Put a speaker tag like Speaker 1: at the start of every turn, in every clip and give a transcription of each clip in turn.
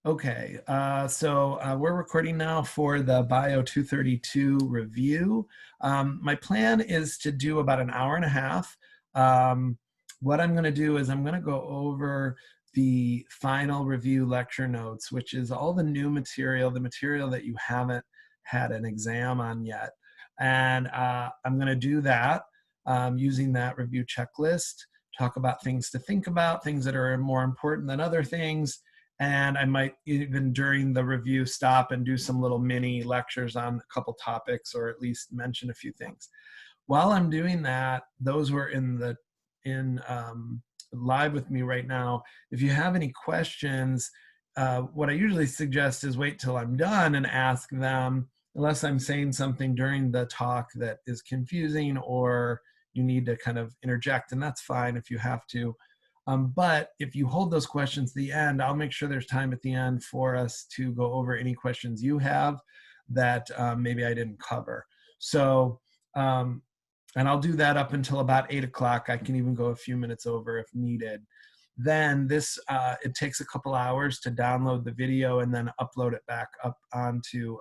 Speaker 1: Okay, we're recording now for the Bio 232 review. My plan is to do about an hour and a half. Um, what I'm going to do is I'm going to go over the final review lecture notes, which is all the new material, the material that you haven't had an exam on yet. And I'm going to do that using that review checklist, talk about things to think about, things that are more important than other things, and I might even during the review stop and do some little mini lectures on a couple topics, or at least mention a few things. While I'm doing that, those were in live with me right now. If you have any questions, what I usually suggest is wait till I'm done and ask them, unless I'm saying something during the talk that is confusing or you need to kind of interject, and that's fine if you have to. But if you hold those questions to the end, I'll make sure there's time at the end for us to go over any questions you have that maybe I didn't cover. So, um, and I'll do that up until about 8 o'clock. I can even go a few minutes over if needed. Then it takes a couple hours to download the video and then upload it back up onto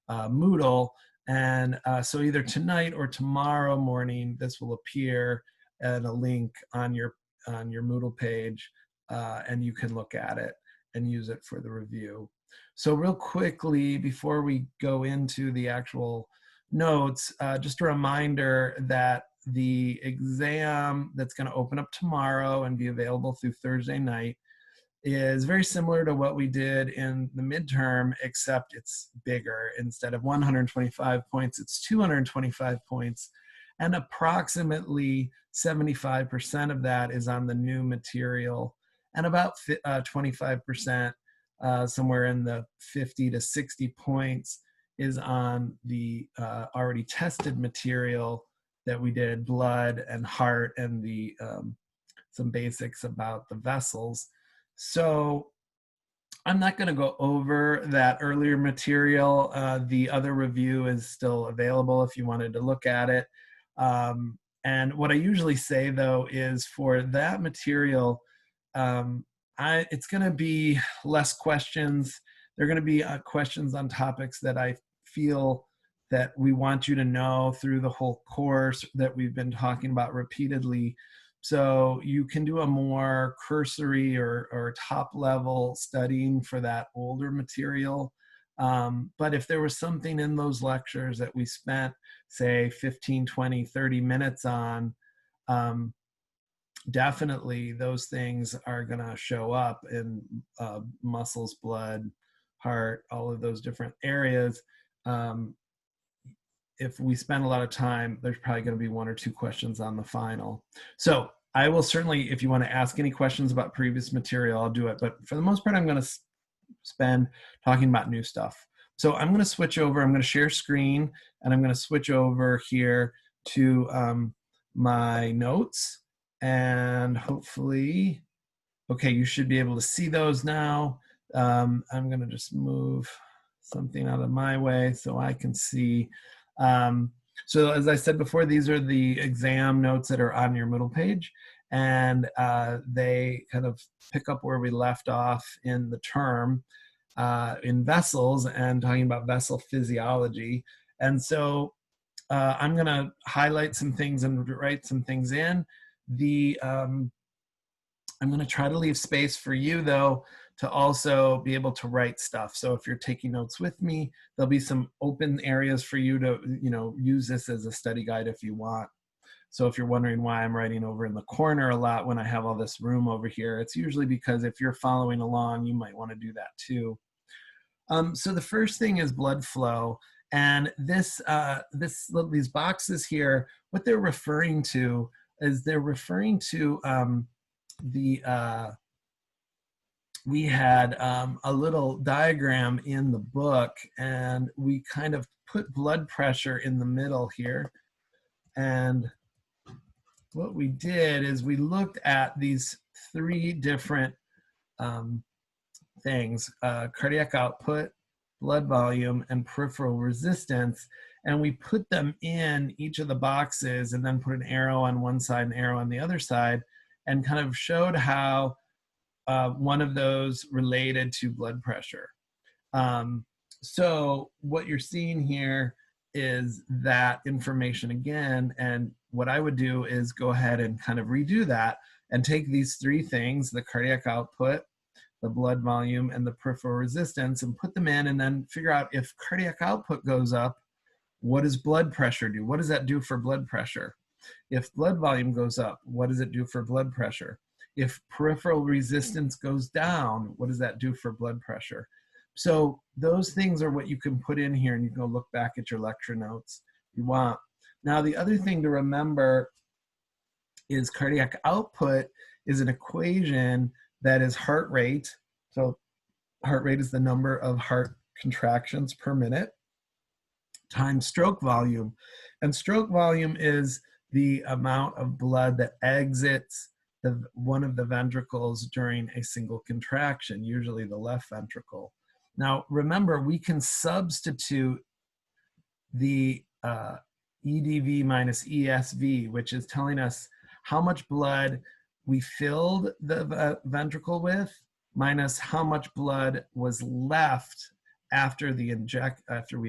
Speaker 1: Moodle. And so either tonight or tomorrow morning, this will appear at a link on your Moodle page, and you can look at it and use it for the review. So real quickly, before we go into the actual notes, just a reminder that the exam that's going to open up tomorrow and be available through Thursday night is very similar to what we did in the midterm, except it's bigger. Instead of 125 points, it's 225 points. And approximately 75% of that is on the new material, and about 25%, somewhere in the 50 to 60 points, is on the already tested material that we did, blood and heart, and some basics about the vessels. So I'm not going to go over that earlier material. The other review is still available if you wanted to look at it. And what I usually say, though, is for that material, it's going to be less questions. They're going to be questions on topics that I feel that we want you to know through the whole course that we've been talking about repeatedly. So you can do a more cursory or top level studying for that older material. But if there was something in those lectures that we spent, say, 15, 20, 30 minutes on, definitely those things are going to show up in muscles, blood, heart, all of those different areas. If we spend a lot of time, there's probably going to be one or two questions on the final. So I will certainly, if you want to ask any questions about previous material, I'll do it. But for the most part, I'm going to spend talking about new stuff. So I'm going to switch over. I'm going to share screen, and I'm going to switch over here to my notes. And hopefully, okay, you should be able to see those now. I'm going to just move something out of my way so I can see. So as I said before, these are the exam notes that are on your Moodle page, and they kind of pick up where we left off in the term in vessels and talking about vessel physiology. And so I'm going to highlight some things and write some things in. I'm going to try to leave space for you, though, to also be able to write stuff. So if you're taking notes with me, there'll be some open areas for you to, use this as a study guide if you want. So if you're wondering why I'm writing over in the corner a lot when I have all this room over here, it's usually because if you're following along, you might want to do that too. So the first thing is blood flow. And these boxes here, what they're referring to is they're referring to we had a little diagram in the book, and we kind of put blood pressure in the middle here. And what we did is we looked at these three different things, cardiac output, blood volume, and peripheral resistance. And we put them in each of the boxes and then put an arrow on one side, an arrow on the other side, and kind of showed how one of those related to blood pressure. So what you're seeing here is that information again, and what I would do is go ahead and kind of redo that and take these three things, the cardiac output, the blood volume, and the peripheral resistance, and put them in, and then figure out if cardiac output goes up, what does blood pressure do? What does that do for blood pressure? If blood volume goes up, what does it do for blood pressure? If peripheral resistance goes down, what does that do for blood pressure? So those things are what you can put in here, and you can go look back at your lecture notes if you want. Now, the other thing to remember is cardiac output is an equation that is heart rate. So heart rate is the number of heart contractions per minute times stroke volume. And stroke volume is the amount of blood that exits one of the ventricles during a single contraction, usually the left ventricle. Now, remember, we can substitute the EDV minus ESV, which is telling us how much blood we filled the ventricle with minus how much blood was left after we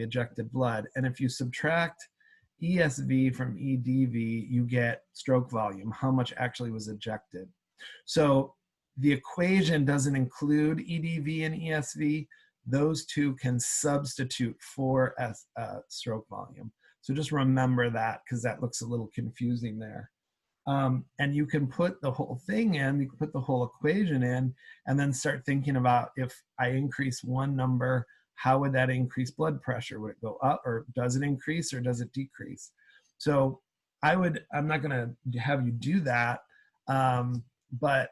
Speaker 1: ejected blood. And if you subtract ESV from EDV, you get stroke volume, how much actually was ejected. So the equation doesn't include EDV and ESV. Those two can substitute for stroke volume. So just remember that, because that looks a little confusing there. And you can put the whole thing in, you can put the whole equation in, and then start thinking about, if I increase one number, how would that increase blood pressure? Would it go up, or does it increase, or does it decrease? So I'm not gonna have you do that, but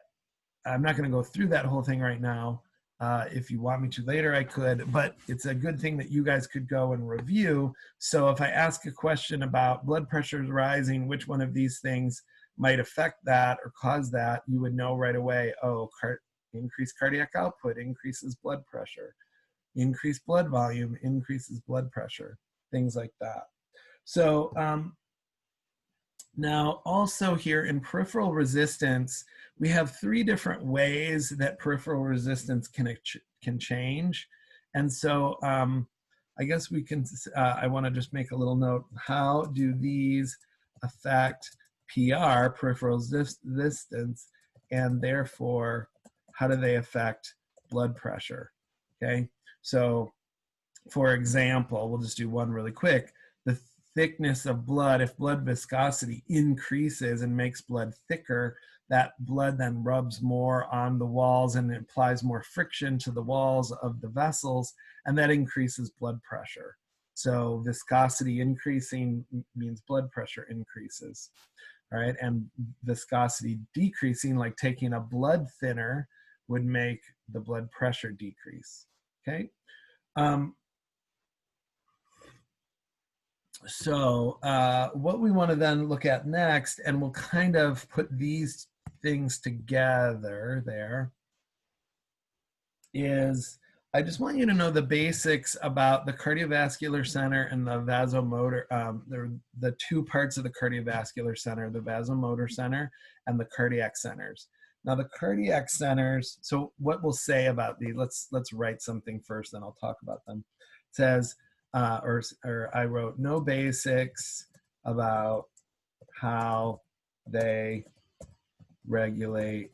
Speaker 1: I'm not gonna go through that whole thing right now. If you want me to later, I could, but it's a good thing that you guys could go and review. So if I ask a question about blood pressure is rising, which one of these things might affect that or cause that, you would know right away, oh, increased cardiac output increases blood pressure, increased blood volume increases blood pressure, things like that. So now also here in peripheral resistance, we have three different ways that peripheral resistance can change. And so I guess we can, I want to just make a little note. How do these affect PR, peripheral resistance, and therefore, how do they affect blood pressure? Okay, so for example, we'll just do one really quick. The thickness of blood, if blood viscosity increases and makes blood thicker, that blood then rubs more on the walls and it applies more friction to the walls of the vessels, and that increases blood pressure. So viscosity increasing means blood pressure increases, right? And viscosity decreasing, like taking a blood thinner, would make the blood pressure decrease, okay? So what we want to then look at next, and we'll kind of put these things together there, is I just want you to know the basics about the cardiovascular center and the vasomotor, the two parts of the cardiovascular center, the vasomotor center and the cardiac centers. Now the cardiac centers, so what we'll say about these, let's write something first, then I'll talk about them. It says, or I wrote, no basics about how they regulate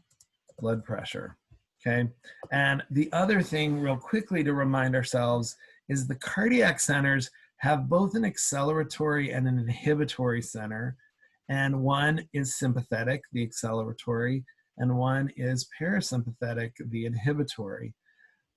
Speaker 1: blood pressure, okay? And the other thing real quickly to remind ourselves is the cardiac centers have both an acceleratory and an inhibitory center, and one is sympathetic, the acceleratory, and one is parasympathetic, the inhibitory.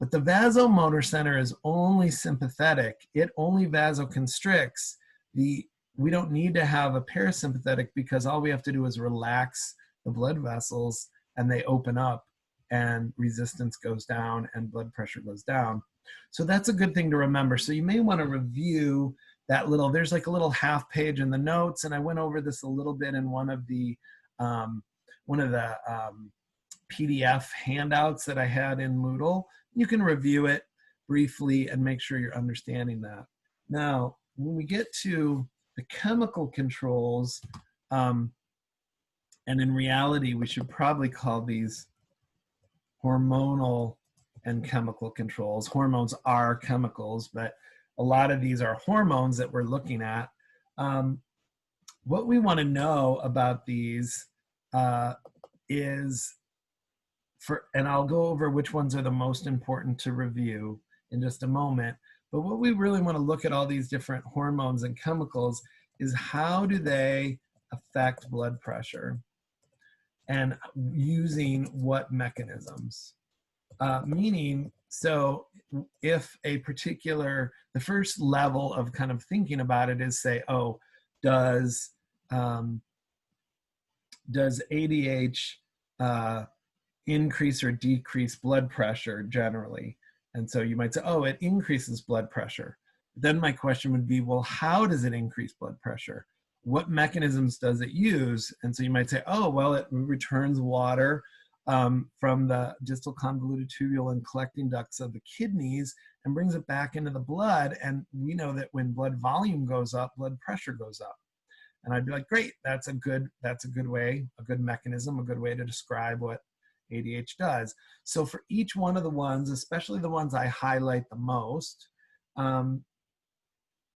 Speaker 1: But the vasomotor center is only sympathetic. It only vasoconstricts. We don't need to have a parasympathetic, because all we have to do is relax the blood vessels and they open up and resistance goes down and blood pressure goes down. So that's a good thing to remember. So you may want to review that little, there's like a little half page in the notes, and I went over this a little bit in one of the PDF handouts that I had in Moodle. You can review it briefly and make sure you're understanding that. Now, when we get to the chemical controls, and in reality, we should probably call these hormonal and chemical controls. Hormones are chemicals, but a lot of these are hormones that we're looking at. What we want to know about these is and I'll go over which ones are the most important to review in just a moment. But what we really want to look at all these different hormones and chemicals is how do they affect blood pressure and using what mechanisms. Meaning, so if a particular, the first level of kind of thinking about it is say, oh, does ADH increase or decrease blood pressure generally? And so you might say, oh, it increases blood pressure. Then my question would be, well, how does it increase blood pressure? What mechanisms does it use? And so you might say, oh, well, it returns water from the distal convoluted tubule and collecting ducts of the kidneys and brings it back into the blood. And we know that when blood volume goes up, blood pressure goes up. And I'd be like, great, that's a good way, a good mechanism, a good way to describe what ADH does. So for each one of the ones, especially the ones I highlight the most,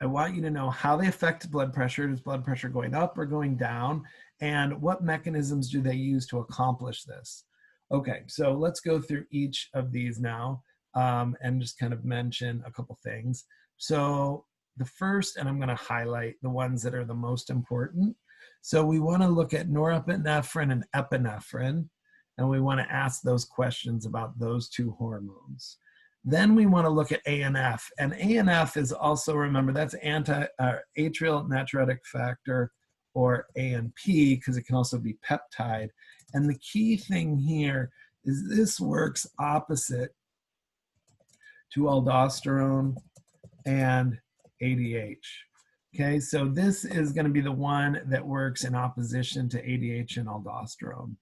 Speaker 1: I want you to know how they affect blood pressure. Is blood pressure going up or going down? And what mechanisms do they use to accomplish this? Okay, so let's go through each of these now and just kind of mention a couple things. So the first, and I'm going to highlight the ones that are the most important. So we want to look at norepinephrine and epinephrine, and we want to ask those questions about those two hormones. Then we want to look at ANF, and ANF is also, remember, that's atrial natriuretic factor, or ANP, because it can also be peptide. And the key thing here is this works opposite to aldosterone and ADH. Okay, so this is going to be the one that works in opposition to ADH and aldosterone.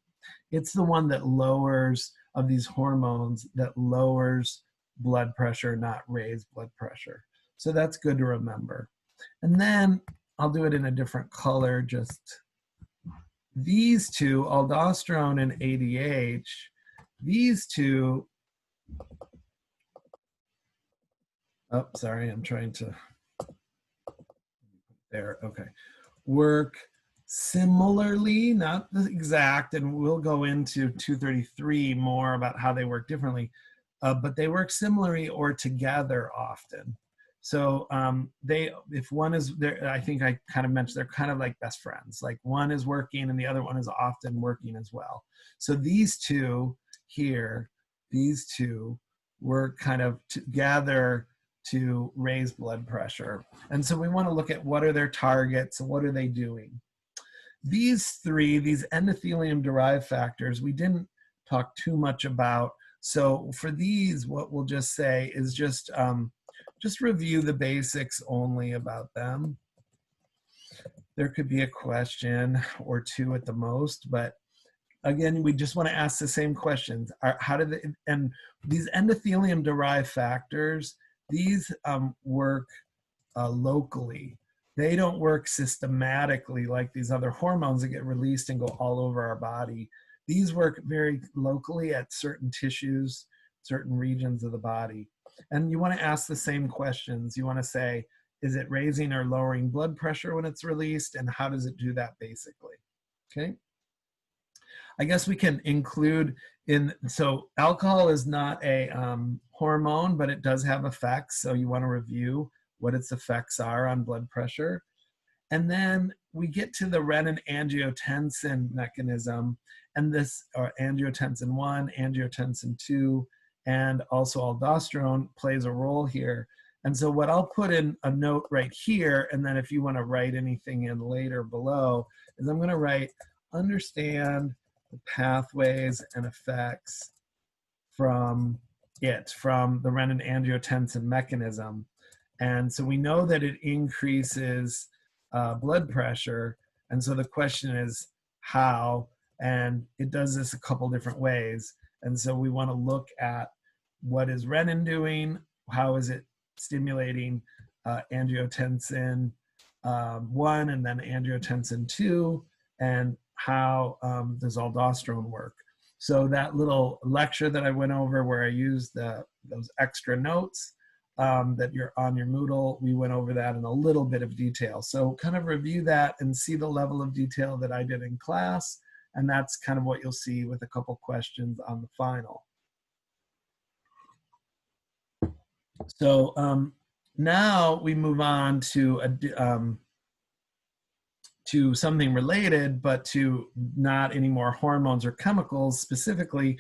Speaker 1: It's the one that lowers, of these hormones, that lowers blood pressure, not raise blood pressure. So that's good to remember. And then I'll do it in a different color, just these two, aldosterone and ADH, these two, oh, sorry, I'm trying to, there, okay, work similarly, not the exact, and we'll go into 233 more about how they work differently, but they work similarly or together often. So if one is there, I think I kind of mentioned, they're kind of like best friends. Like one is working and the other one is often working as well. So these two here, these two work kind of together to raise blood pressure. And so we want to look at what are their targets and what are they doing. These three, these endothelium-derived factors, we didn't talk too much about. So for these, what we'll just say is just review the basics only about them. There could be a question or two at the most, but again, we just want to ask the same questions. And these endothelium-derived factors, these work locally. They don't work systematically like these other hormones that get released and go all over our body. These work very locally at certain tissues, certain regions of the body. And you want to ask the same questions. You want to say, is it raising or lowering blood pressure when it's released? And how does it do that basically? Okay. I guess we can include so alcohol is not a hormone, but it does have effects. So you want to review what its effects are on blood pressure. And then we get to the renin-angiotensin mechanism, and this, or angiotensin 1, angiotensin 2, and also aldosterone plays a role here. And so what I'll put in a note right here, and then if you want to write anything in later below, is I'm going to write, understand the pathways and effects from the renin-angiotensin mechanism. And so we know that it increases blood pressure. And so the question is how, and it does this a couple different ways. And so we want to look at what is renin doing, how is it stimulating angiotensin 1 and then angiotensin 2, and how does aldosterone work. So that little lecture that I went over where I used those extra notes that you're on your Moodle, we went over that in a little bit of detail. So kind of review that and see the level of detail that I did in class. And that's kind of what you'll see with a couple questions on the final. So now we move on to something related, but to not any more hormones or chemicals specifically,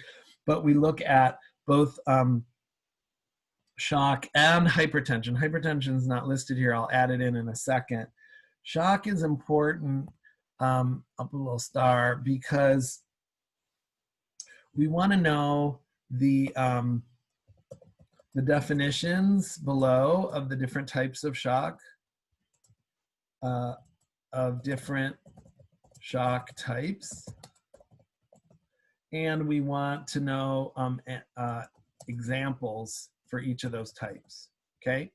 Speaker 1: but we look at both shock and hypertension. Hypertension is not listed here. I'll add it in a second. Shock is important, up a little star, because we want to know the definitions below of the different types of shock, of different shock types. And we want to know examples for each of those types, okay?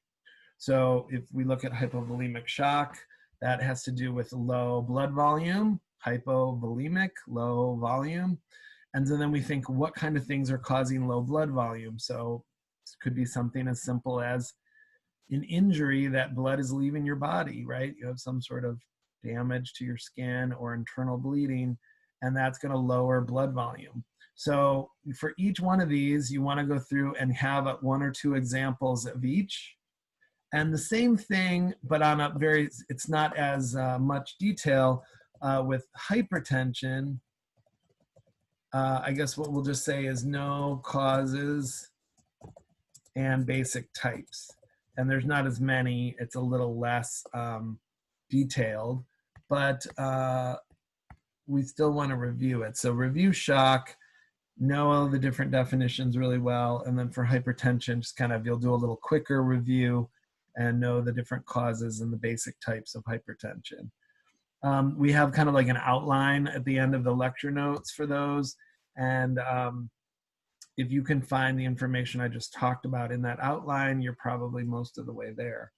Speaker 1: So if we look at hypovolemic shock, that has to do with low blood volume, hypovolemic, low volume. And so then we think, what kind of things are causing low blood volume? So it could be something as simple as an injury that blood is leaving your body, right? You have some sort of damage to your skin or internal bleeding, and that's going to lower blood volume. So for each one of these, you want to go through and have one or two examples of each. And the same thing, but on a it's not as much detail with hypertension. I guess what we'll just say is no causes and basic types. And there's not as many, it's a little less detailed, but we still want to review it. So review shock, know all the different definitions really well, and then for hypertension, just kind of, you'll do a little quicker review and know the different causes and the basic types of hypertension. We have kind of like an outline at the end of the lecture notes for those, and if you can find the information I just talked about in that outline, you're probably most of the way there.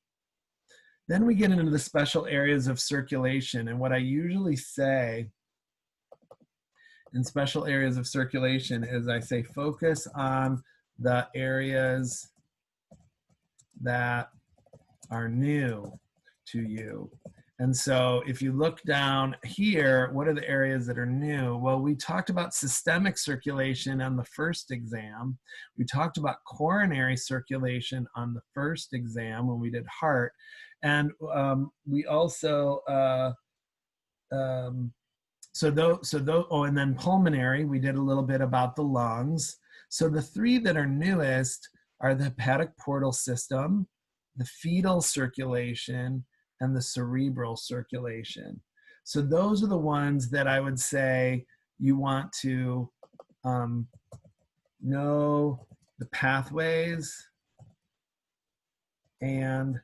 Speaker 1: Then we get into the special areas of circulation, and what I usually say in special areas of circulation is I say focus on the areas that are new to you. And so if you look down here, what are the areas that are new? Well, we talked about systemic circulation on the first exam. We talked about coronary circulation on the first exam when we did heart. And we also, and then pulmonary, we did a little bit about the lungs. So the three that are newest are the hepatic portal system, the fetal circulation, and the cerebral circulation. So those are the ones that I would say you want to know the pathways, and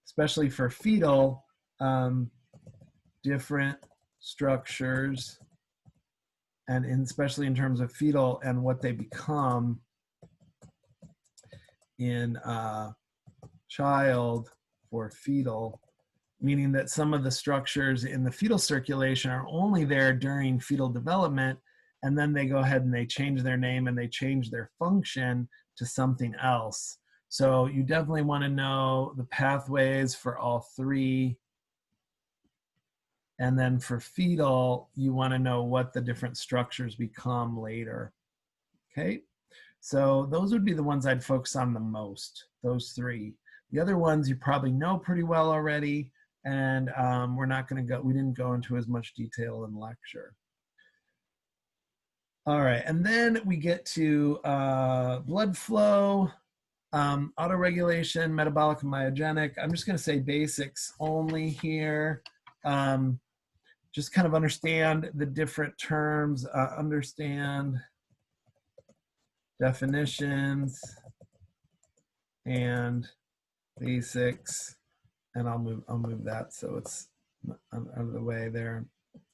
Speaker 1: especially for fetal, different structures, and especially in terms of fetal and what they become in child or fetal, meaning that some of the structures in the fetal circulation are only there during fetal development, and then they go ahead and they change their name and they change their function to something else. So you definitely want to know the pathways for all three. And then for fetal, you want to know what the different structures become later. Okay, so those would be the ones I'd focus on the most, those three. The other ones you probably know pretty well already, and we didn't go into as much detail in lecture. All right, and then we get to blood flow, autoregulation, metabolic and myogenic. I'm just going to say basics only here. Just kind of understand the different terms, understand definitions and basics, and I'll move that so it's out of the way there.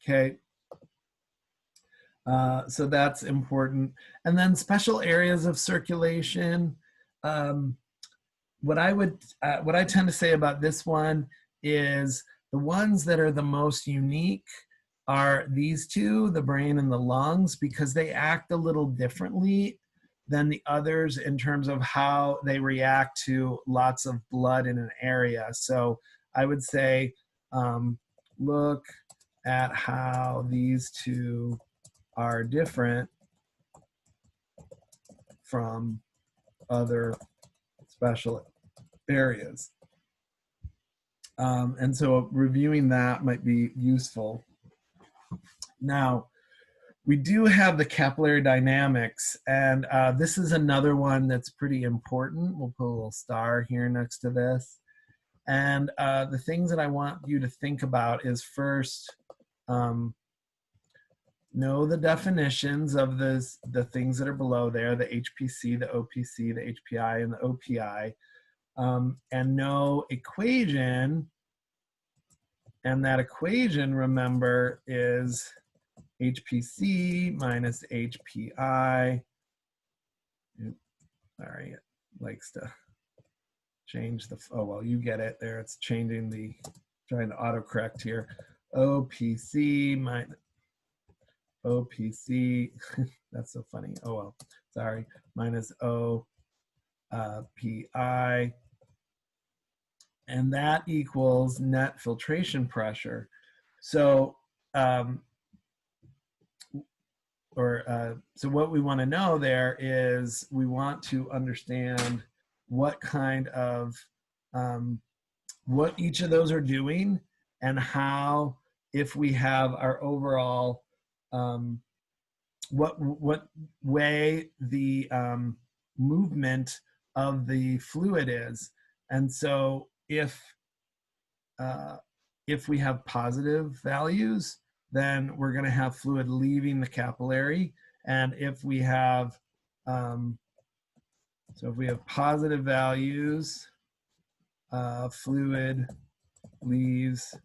Speaker 1: Okay. So that's important. And then special areas of circulation. What I tend to say about this one is the ones that are the most unique are these two, the brain and the lungs, because they act a little differently than the others in terms of how they react to lots of blood in an area. So I would say, look at how these two are different from other special areas. And so reviewing that might be useful. Now, we do have the capillary dynamics, and this is another one that's pretty important. We'll put a little star here next to this. And the things that I want you to think about is first, know the definitions of the things that are below there, the HPC, the OPC, the HPI, and the OPI, and know equation. And that equation, remember, is HPC minus HPI. Sorry, it likes to change the, oh, well, you get it there. It's changing the, trying to autocorrect here. OPC minus OPC, that's so funny. Oh, well, sorry, minus OPI. And that equals net filtration pressure. So, so what we want to know there is we want to understand what kind of, what each of those are doing, and how, if we have our overall, what way the movement of the fluid is. And so if we have positive values, then we're going to have fluid leaving the capillary. And if we have, so if we have positive values, fluid leaves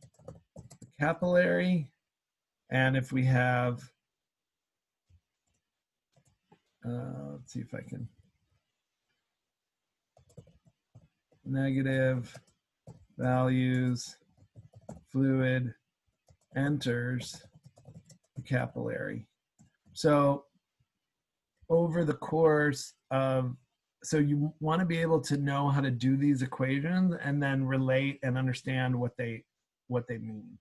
Speaker 1: the capillary. And if we have, let's see if I can, negative values, fluid enters the capillary. So over the course of, so you want to be able to know how to do these equations and then relate and understand what they mean.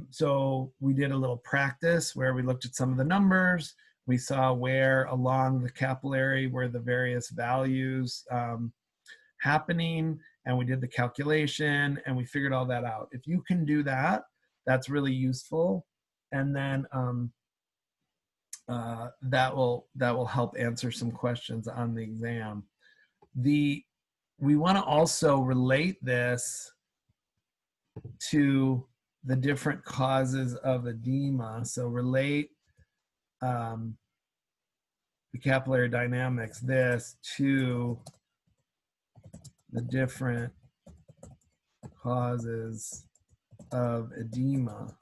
Speaker 1: So we did a little practice where we looked at some of the numbers. We saw where along the capillary were the various values happening, and we did the calculation and we figured all that out. If you can do that, that's really useful. And then that will help answer some questions on the exam. We want to also relate this to the different causes of edema. So relate the capillary dynamics, this, to the different causes of edema.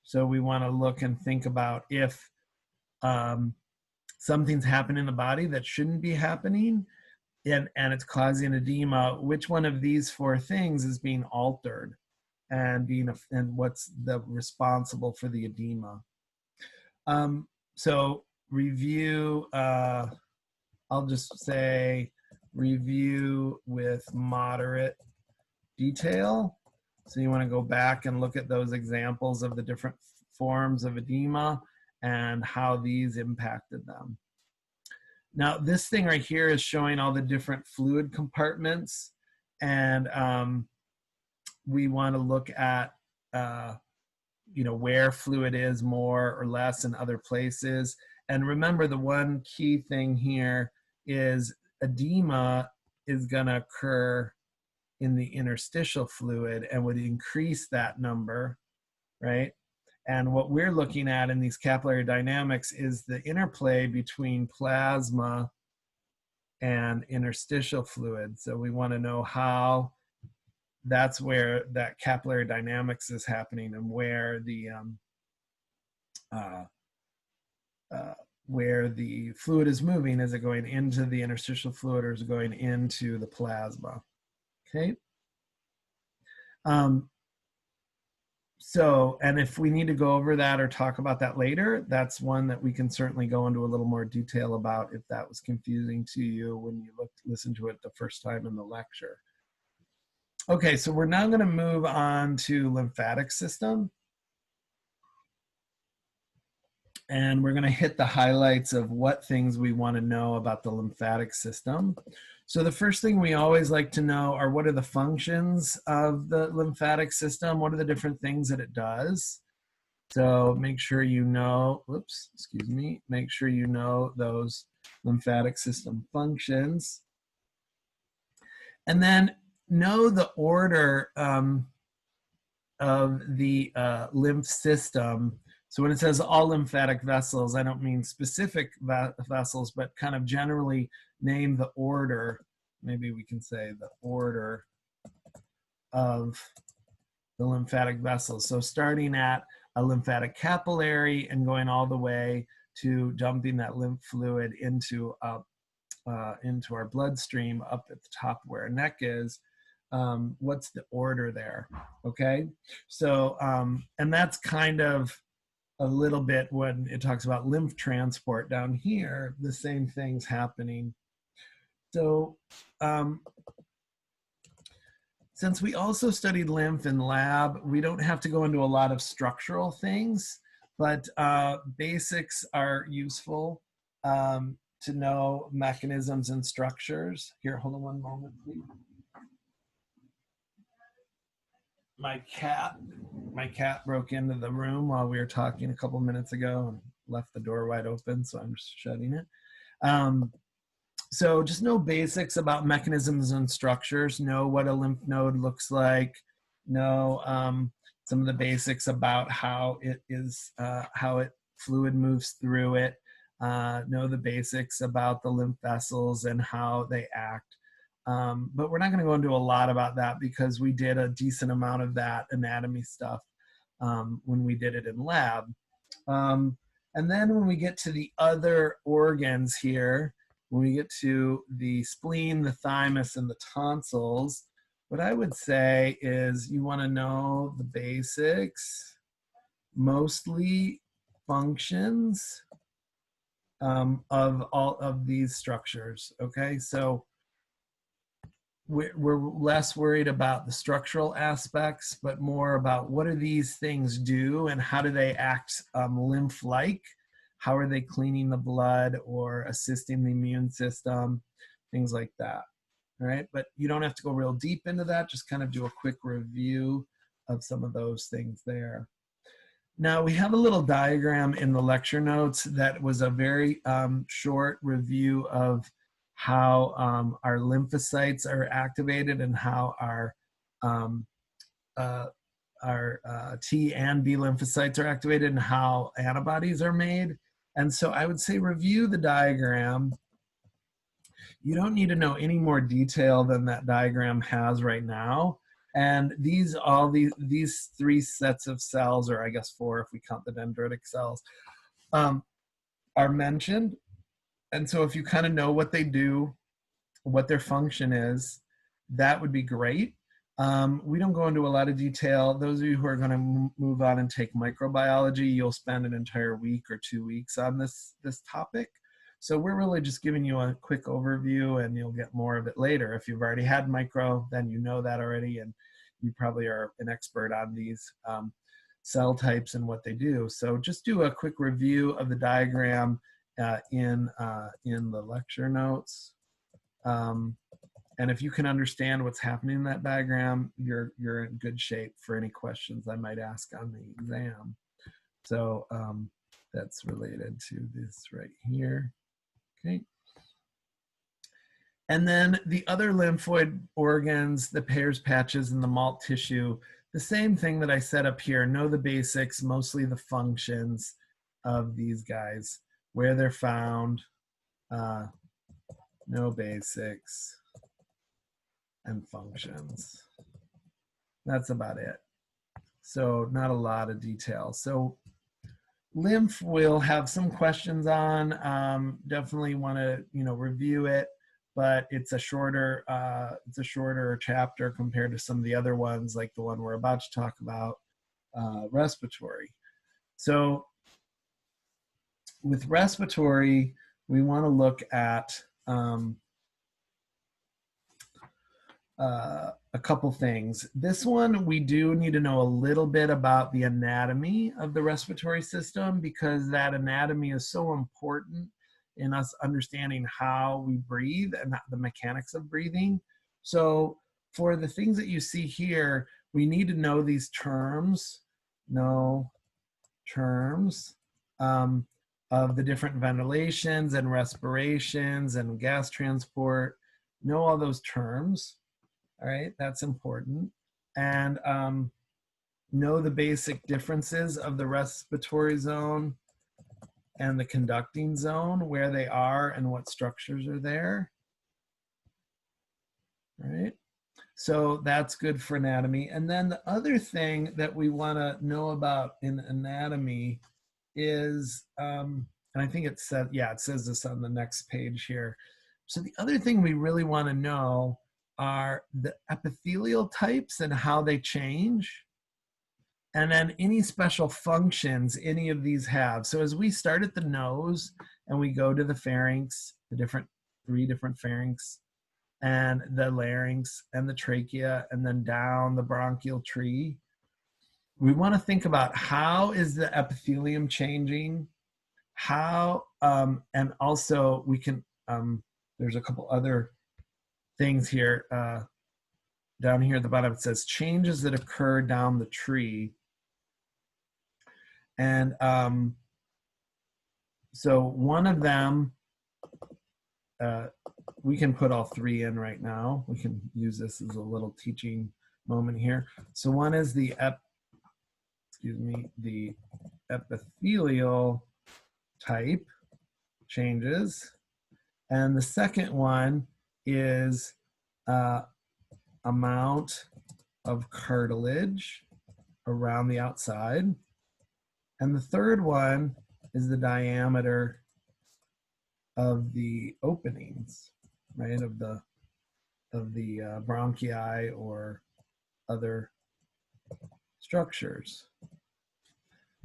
Speaker 1: So we want to look and think about if something's happening in the body that shouldn't be happening, and it's causing edema, which one of these four things is being altered and what's the responsible for the edema. So review, I'll just say review with moderate detail. So you want to go back and look at those examples of the different forms of edema and how these impacted them. Now, this thing right here is showing all the different fluid compartments, and we want to look at where fluid is more or less in other places. And remember, the one key thing here is edema is going to occur in the interstitial fluid and would increase that number, right? And what we're looking at in these capillary dynamics is the interplay between plasma and interstitial fluid. So we want to know how, that's where that capillary dynamics is happening, and where the fluid is moving. Is it going into the interstitial fluid, or is it going into the plasma? Okay. So, and if we need to go over that or talk about that later, that's one that we can certainly go into a little more detail about if that was confusing to you when you listen to it the first time in the lecture. Okay, so we're now going to move on to lymphatic system. And we're going to hit the highlights of what things we want to know about the lymphatic system. So the first thing we always like to know are what are the functions of the lymphatic system? What are the different things that it does? So make sure you know, whoops, excuse me, make sure you know those lymphatic system functions. And then know the order of the lymph system. So when it says all lymphatic vessels, I don't mean specific vessels, but kind of generally name the order. Maybe we can say the order of the lymphatic vessels. So starting at a lymphatic capillary and going all the way to dumping that lymph fluid into our bloodstream up at the top where our neck is. What's the order there? Okay, so and that's kind of a little bit when it talks about lymph transport down here, the same thing's happening. So since we also studied lymph in lab, we don't have to go into a lot of structural things, but basics are useful to know mechanisms and structures. Here, hold on one moment, please. My cat broke into the room while we were talking a couple minutes ago and left the door wide open, so I'm just shutting it. So just know basics about mechanisms and structures, know what a lymph node looks like, know some of the basics about how fluid moves through it, know the basics about the lymph vessels and how they act. But we're not going to go into a lot about that because we did a decent amount of that anatomy stuff when we did it in lab. And then when we get to the other organs here, when we get to the spleen, the thymus, and the tonsils, what I would say is you want to know the basics, mostly functions of all of these structures, okay? So we're less worried about the structural aspects, but more about what do these things do and how do they act lymph-like? How are they cleaning the blood or assisting the immune system? Things like that, all right? But you don't have to go real deep into that, just kind of do a quick review of some of those things there. Now we have a little diagram in the lecture notes that was a very short review of how our lymphocytes are activated and how our T and B lymphocytes are activated and how antibodies are made. And so I would say review the diagram. You don't need to know any more detail than that diagram has right now. And these three sets of cells, or I guess four if we count the dendritic cells, are mentioned. And so if you kind of know what they do, what their function is, that would be great. We don't go into a lot of detail. Those of you who are going to move on and take microbiology, you'll spend an entire week or 2 weeks on this topic. So we're really just giving you a quick overview and you'll get more of it later. If you've already had micro, then you know that already and you probably are an expert on these cell types and what they do. So just do a quick review of the diagram in the lecture notes. And if you can understand what's happening in that diagram, you're in good shape for any questions I might ask on the exam. So that's related to this right here. Okay. And then the other lymphoid organs, the Peyer's patches and the Malt tissue, the same thing that I set up here, know the basics, mostly the functions of these guys, where they're found, no basics, and functions. That's about it. So not a lot of detail. So lymph we'll have some questions on. Definitely want to review it, but it's a shorter chapter compared to some of the other ones, like the one we're about to talk about. respiratory. So with respiratory, we want to look at a couple things. This one, we do need to know a little bit about the anatomy of the respiratory system, because that anatomy is so important in us understanding how we breathe and the mechanics of breathing. So for the things that you see here, we need to know these terms, of the different ventilations and respirations and gas transport, know all those terms. All right, that's important. And know the basic differences of the respiratory zone and the conducting zone, where they are and what structures are there. All right, so that's good for anatomy. And then the other thing that we want to know about in anatomy is, and I think it said, yeah, it says this on the next page here. So the other thing we really want to know are the epithelial types and how they change, and then any special functions any of these have. So as we start at the nose and we go to the pharynx, the three different pharynx, and the larynx and the trachea, and then down the bronchial tree, we want to think about how is the epithelium changing, how, and also we can, there's a couple other things here. Down here at the bottom, it says changes that occur down the tree. And so one of them, we can put all three in right now. We can use this as a little teaching moment here. So one is the epithelial type changes. And the second one is amount of cartilage around the outside. And the third one is the diameter of the openings, right, of the bronchi or other structures.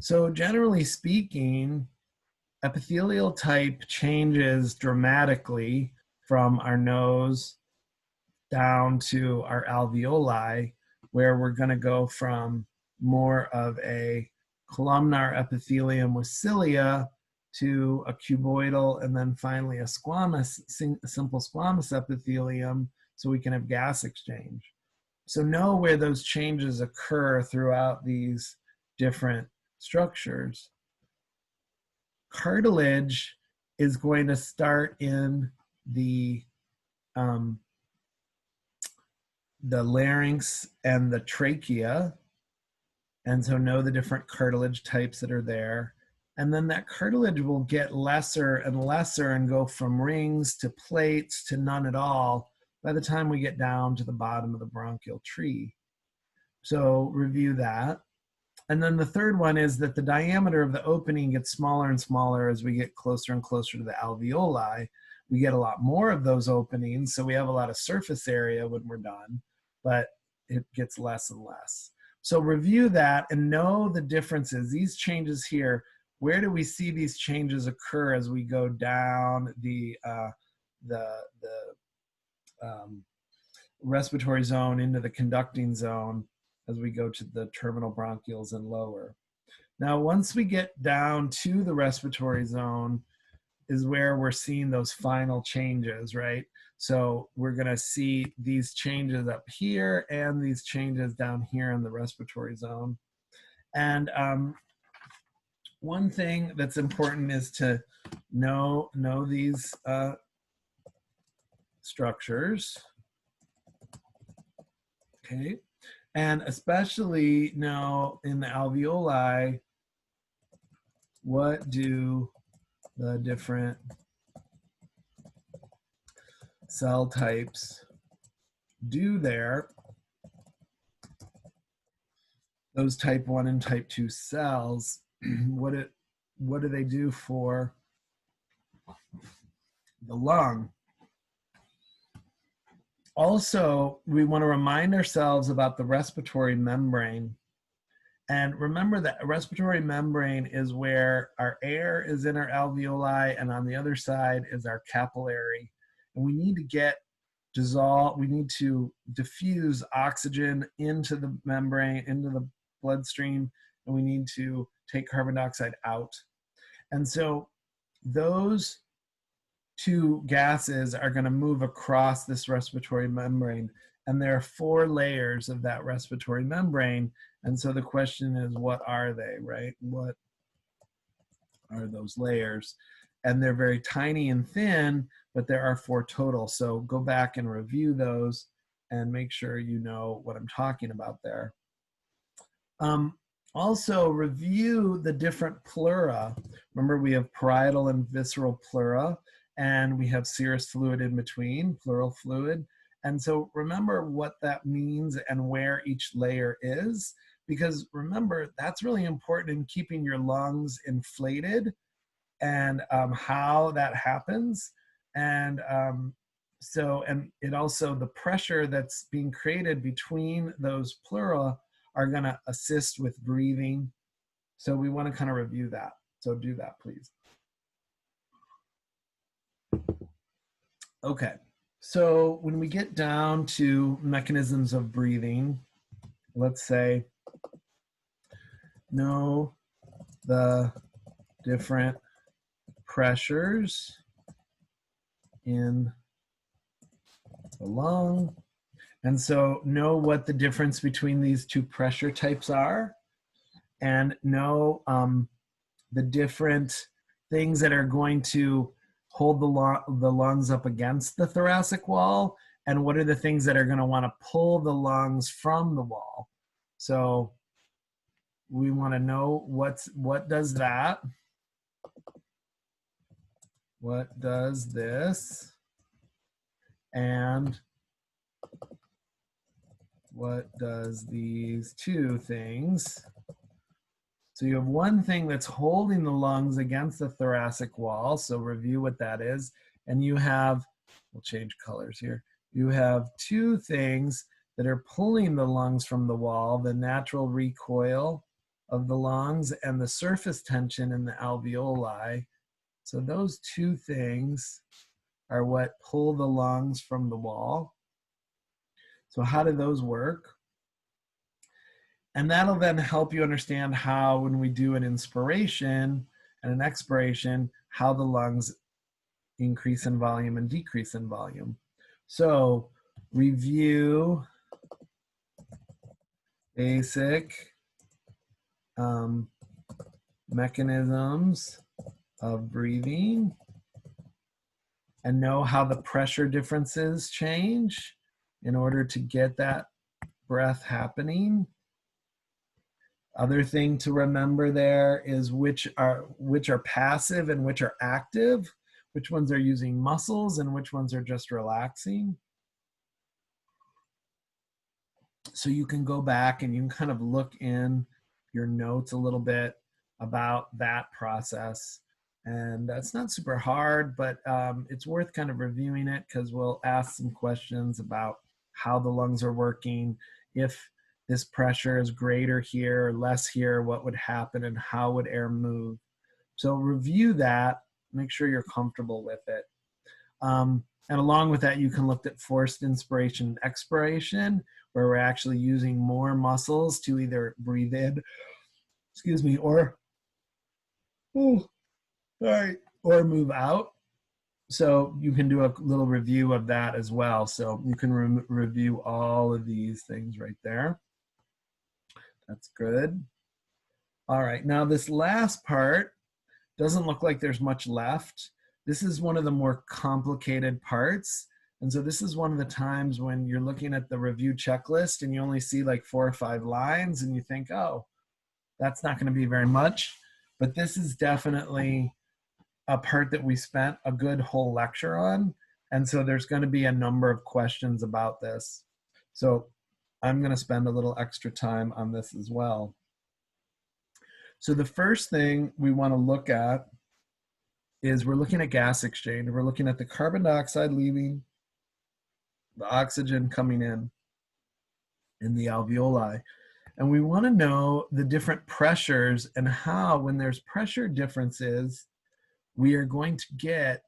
Speaker 1: So generally speaking, epithelial type changes dramatically from our nose down to our alveoli, where we're going to go from more of a columnar epithelium with cilia to a cuboidal, and then finally a squamous, simple squamous epithelium, so we can have gas exchange. So know where those changes occur throughout these different structures. Cartilage is going to start in the larynx and the trachea, and so know the different cartilage types that are there. And then that cartilage will get lesser and lesser and go from rings to plates to none at all by the time we get down to the bottom of the bronchial tree. So review that. And then the third one is that the diameter of the opening gets smaller and smaller as we get closer and closer to the alveoli. We get a lot more of those openings, so we have a lot of surface area when we're done, but it gets less and less. So review that and know the differences. These changes here, where do we see these changes occur as we go down the respiratory zone into the conducting zone as we go to the terminal bronchioles and lower. Now, once we get down to the respiratory zone is where we're seeing those final changes, right? So we're gonna see these changes up here and these changes down here in the respiratory zone. And one thing that's important is to know these structures, okay? And especially know in the alveoli, what do the different cell types do there? Those type 1 and type 2 cells, what do they do for the lung? Also, we want to remind ourselves about the respiratory membrane And remember that a respiratory membrane is where our air is in our alveoli, and on the other side is our capillary. And we need to we need to diffuse oxygen into the membrane, into the bloodstream, and we need to take carbon dioxide out. And so those two gases are going to move across this respiratory membrane. And there are 4 layers of that respiratory membrane. And so the question is, what are they, right? What are those layers? And they're very tiny and thin, but there are 4 total. So go back and review those and make sure you know what I'm talking about there. Also, review the different pleura. Remember, we have parietal and visceral pleura, and we have serous fluid in between, pleural fluid. And so remember what that means and where each layer is, because remember, that's really important in keeping your lungs inflated and how that happens. And and it also, the pressure that's being created between those pleura are going to assist with breathing. So we want to kind of review that. So do that, please. Okay, so when we get down to mechanisms of breathing, let's say, know the different pressures in the lung. And so know what the difference between these 2 pressure types are, and know the different things that are going to hold the lungs up against the thoracic wall, and what are the things that are going to want to pull the lungs from the wall. So we want to know what does that, what does this, and what does these 2 things. So you have one thing that's holding the lungs against the thoracic wall. So review what that is. And you have, we'll change colors here. You have 2 things that are pulling the lungs from the wall, the natural recoil of the lungs and the surface tension in the alveoli. So those 2 things are what pull the lungs from the wall. So how do those work? And that'll then help you understand how, when we do an inspiration and an expiration, how the lungs increase in volume and decrease in volume. So review basic mechanisms of breathing and know how the pressure differences change in order to get that breath happening. Other thing to remember there is which are passive and which are active, which ones are using muscles and which ones are just relaxing. So you can go back and you can kind of look in your notes a little bit about that process. And that's not super hard, but it's worth kind of reviewing it, because we'll ask some questions about how the lungs are working. If this pressure is greater here or less here, what would happen and how would air move? So review that, make sure you're comfortable with it. And along with that, you can look at forced inspiration and expiration, where we're actually using more muscles to either breathe in, or move out. So you can do a little review of that as well. So you can review all of these things right there. That's good. All right, now this last part doesn't look like there's much left. This is one of the more complicated parts. And so this is one of the times when you're looking at the review checklist and you only see like 4 or 5 lines and you think, oh, that's not going to be very much. But this is definitely a part that we spent a good whole lecture on. And so there's going to be a number of questions about this. So I'm going to spend a little extra time on this as well. So the first thing we want to look at is we're looking at gas exchange. We're looking at the carbon dioxide leaving, the oxygen coming in the alveoli. And we want to know the different pressures and how, when there's pressure differences, we are going to get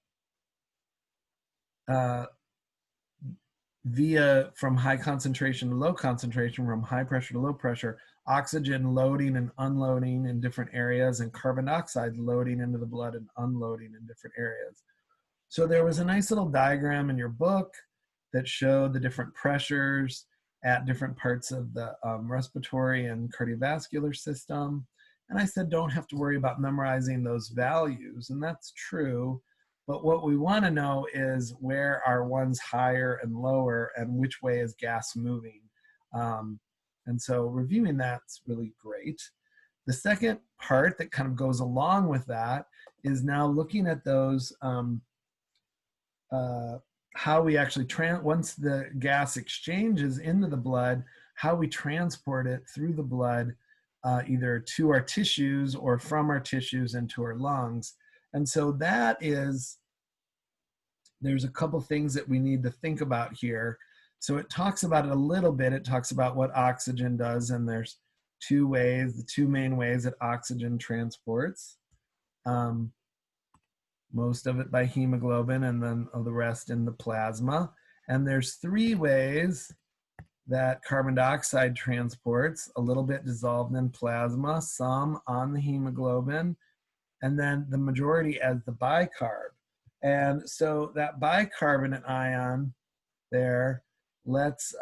Speaker 1: via from high concentration to low concentration, from high pressure to low pressure, oxygen loading and unloading in different areas, and carbon dioxide loading into the blood and unloading in different areas. So there was a nice little diagram in your book that showed the different pressures at different parts of the respiratory and cardiovascular system. And I said, don't have to worry about memorizing those values. And that's true. But what we want to know is where are ones higher and lower, and which way is gas moving. And so reviewing that's really great. The second part that kind of goes along with that is now looking at those how we actually, once the gas exchanges into the blood, how we transport it through the blood, either to our tissues or from our tissues into our lungs. And so that is, there's a couple things that we need to think about here. So it talks about it a little bit. It talks about what oxygen does, and there's two ways, the two main ways that oxygen transports. Most of it by hemoglobin, and then the rest in the plasma. And there's three ways that carbon dioxide transports: a little bit dissolved in plasma, some on the hemoglobin, and then the majority as the bicarb. And so that bicarbonate ion there, let's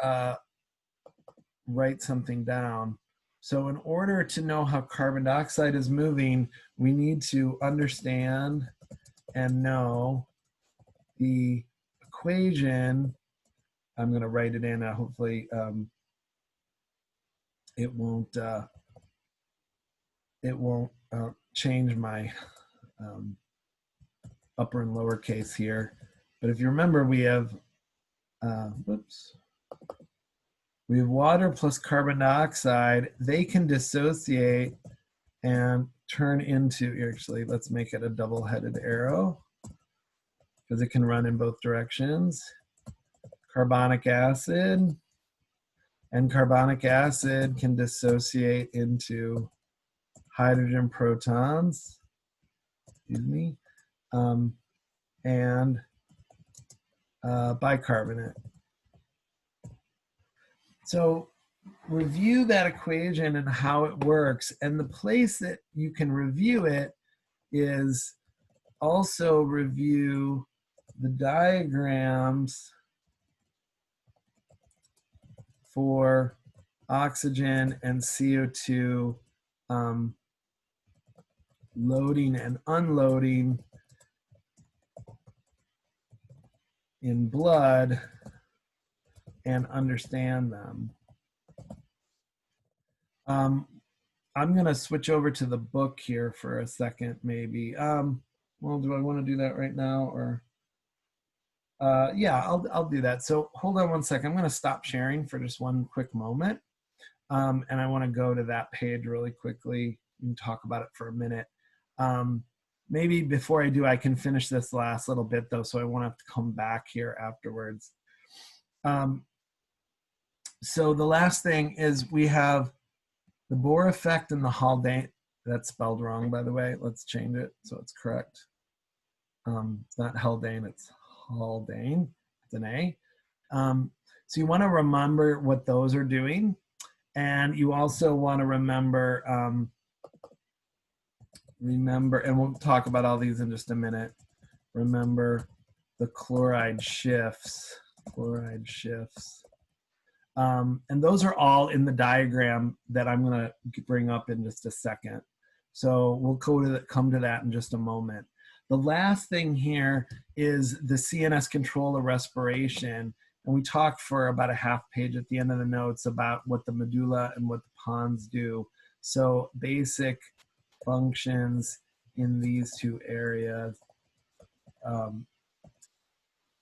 Speaker 1: write something down. So in order to know how carbon dioxide is moving, we need to understand and know the equation. I'm going to write it in. Hopefully it won't change my upper and lower case here. But if you remember, we have we have water plus carbon dioxide. They can dissociate and turn into, actually, let's make it a double-headed arrow because it can run in both directions. Carbonic acid, and carbonic acid can dissociate into hydrogen protons, excuse me, and bicarbonate. So review that equation and how it works. And the place that you can review it is also review the diagrams for oxygen and CO2 loading and unloading in blood and understand them. I'm going to switch over to the book here for a second, maybe. Well, do I want to do that right now, or? Yeah, I'll do that. So hold on one second. I'm going to stop sharing for just one quick moment. And I want to go to that page really quickly and talk about it for a minute. Maybe before I do, I can finish this last little bit though, so I won't have to come back here afterwards. So the last thing is we have the Bohr effect and the Haldane. That's spelled wrong, by the way. Let's change it so it's correct. It's not Haldane, it's Haldane. It's an A. So you want to remember what those are doing. And you also want to remember, and we'll talk about all these in just a minute. Remember the chloride shifts. And those are all in the diagram that I'm going to bring up in just a second. So we'll come to that in just a moment. The last thing here is the CNS control of respiration. And we talk for about a half page at the end of the notes about what the medulla and what the pons do. So basic functions in these two areas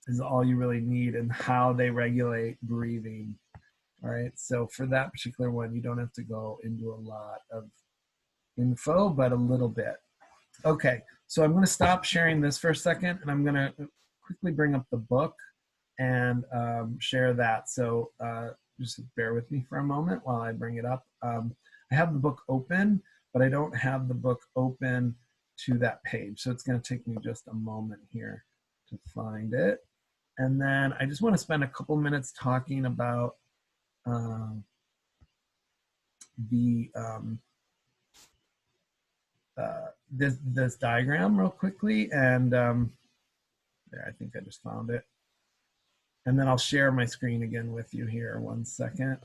Speaker 1: is all you really need, and how they regulate breathing. All right, so for that particular one, you don't have to go into a lot of info, but a little bit. Okay, so I'm going to stop sharing this for a second, and I'm going to quickly bring up the book and share that. So just bear with me for a moment while I bring it up. I have the book open, but I don't have the book open to that page. So it's going to take me just a moment here to find it. And then I just want to spend a couple minutes talking about this diagram real quickly. And there, I think I just found it. And then I'll share my screen again with you here. 1 second.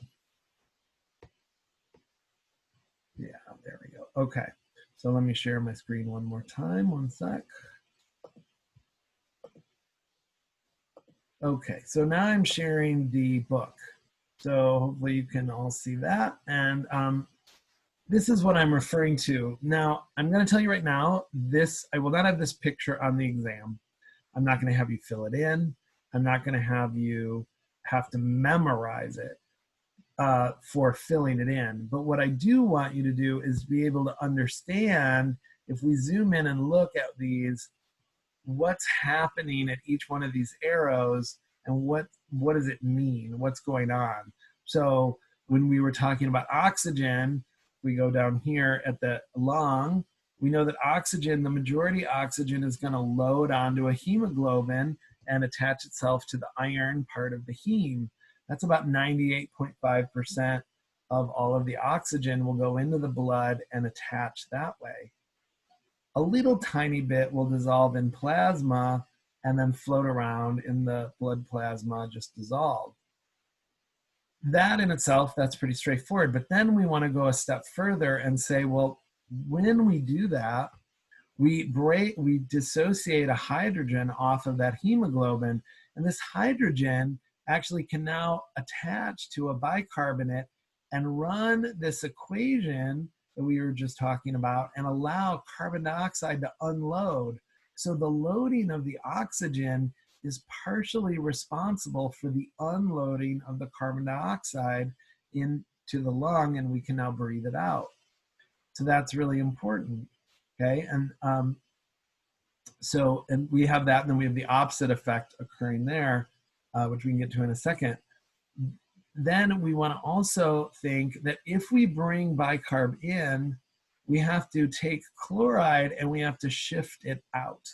Speaker 1: Yeah, there we go. Okay, so let me share my screen one more time. 1 sec. Okay, so now I'm sharing the book. So hopefully you can all see that. And this is what I'm referring to. Now, I'm going to tell you right now, I will not have this picture on the exam. I'm not going to have you fill it in. I'm not going to have you have to memorize it for filling it in. But what I do want you to do is be able to understand, if we zoom in and look at these, what's happening at each one of these arrows and what does it mean? What's going on? So when we were talking about oxygen, we go down here at the lung, we know that oxygen, the majority oxygen is going to load onto a hemoglobin and attach itself to the iron part of the heme. That's about 98.5% of all of the oxygen will go into the blood and attach that way. A little tiny bit will dissolve in plasma and then float around in the blood plasma, just dissolve. That in itself, that's pretty straightforward. But then we want to go a step further and say, well, when we do that, we dissociate a hydrogen off of that hemoglobin, and this hydrogen actually can now attach to a bicarbonate and run this equation that we were just talking about and allow carbon dioxide to unload. So the loading of the oxygen is partially responsible for the unloading of the carbon dioxide into the lung, and we can now breathe it out. So that's really important, okay? And and we have that, and then we have the opposite effect occurring there, which we can get to in a second. Then we want to also think that if we bring bicarb in, we have to take chloride and we have to shift it out.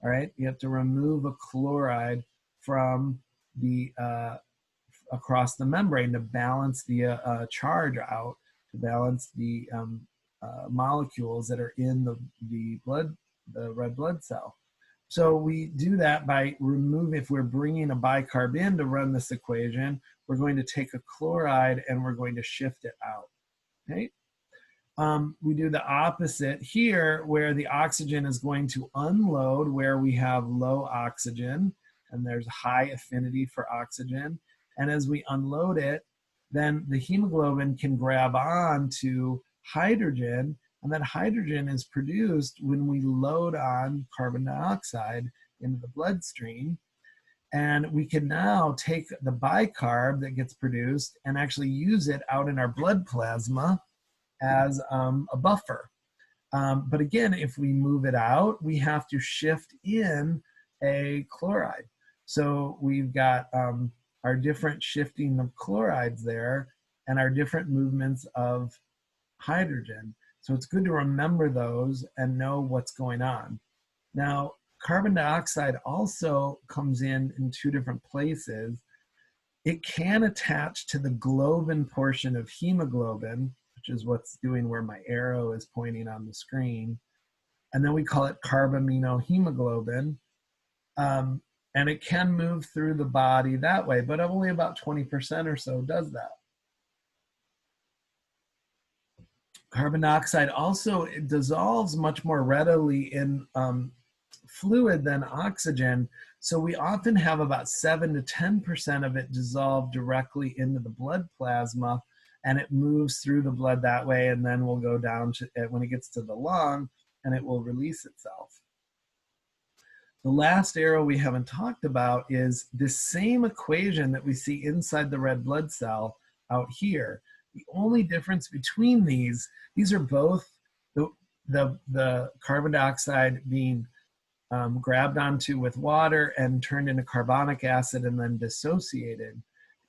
Speaker 1: All right, you have to remove a chloride from the across the membrane to balance the charge out, to balance the molecules that are in the red blood cell. So we do that by removing, if we're bringing a bicarb in to run this equation, we're going to take a chloride and we're going to shift it out, okay? We do the opposite here, where the oxygen is going to unload where we have low oxygen and there's high affinity for oxygen. And as we unload it, then the hemoglobin can grab on to hydrogen, and that hydrogen is produced when we load on carbon dioxide into the bloodstream. And we can now take the bicarb that gets produced and actually use it out in our blood plasma as a buffer. But again, if we move it out, we have to shift in a chloride. So we've got our different shifting of chlorides there and our different movements of hydrogen. So it's good to remember those and know what's going on. Now, carbon dioxide also comes in two different places. It can attach to the globin portion of hemoglobin, which is what's doing where my arrow is pointing on the screen. And then we call it carbaminohemoglobin. And it can move through the body that way, but only about 20% or so does that. Carbon dioxide also dissolves much more readily in fluid than oxygen. So we often have about 7 to 10% of it dissolved directly into the blood plasma, and it moves through the blood that way, and then will go down to when it gets to the lung, and it will release itself. The last arrow we haven't talked about is this same equation that we see inside the red blood cell out here. The only difference between these are both the carbon dioxide being grabbed onto with water and turned into carbonic acid and then dissociated.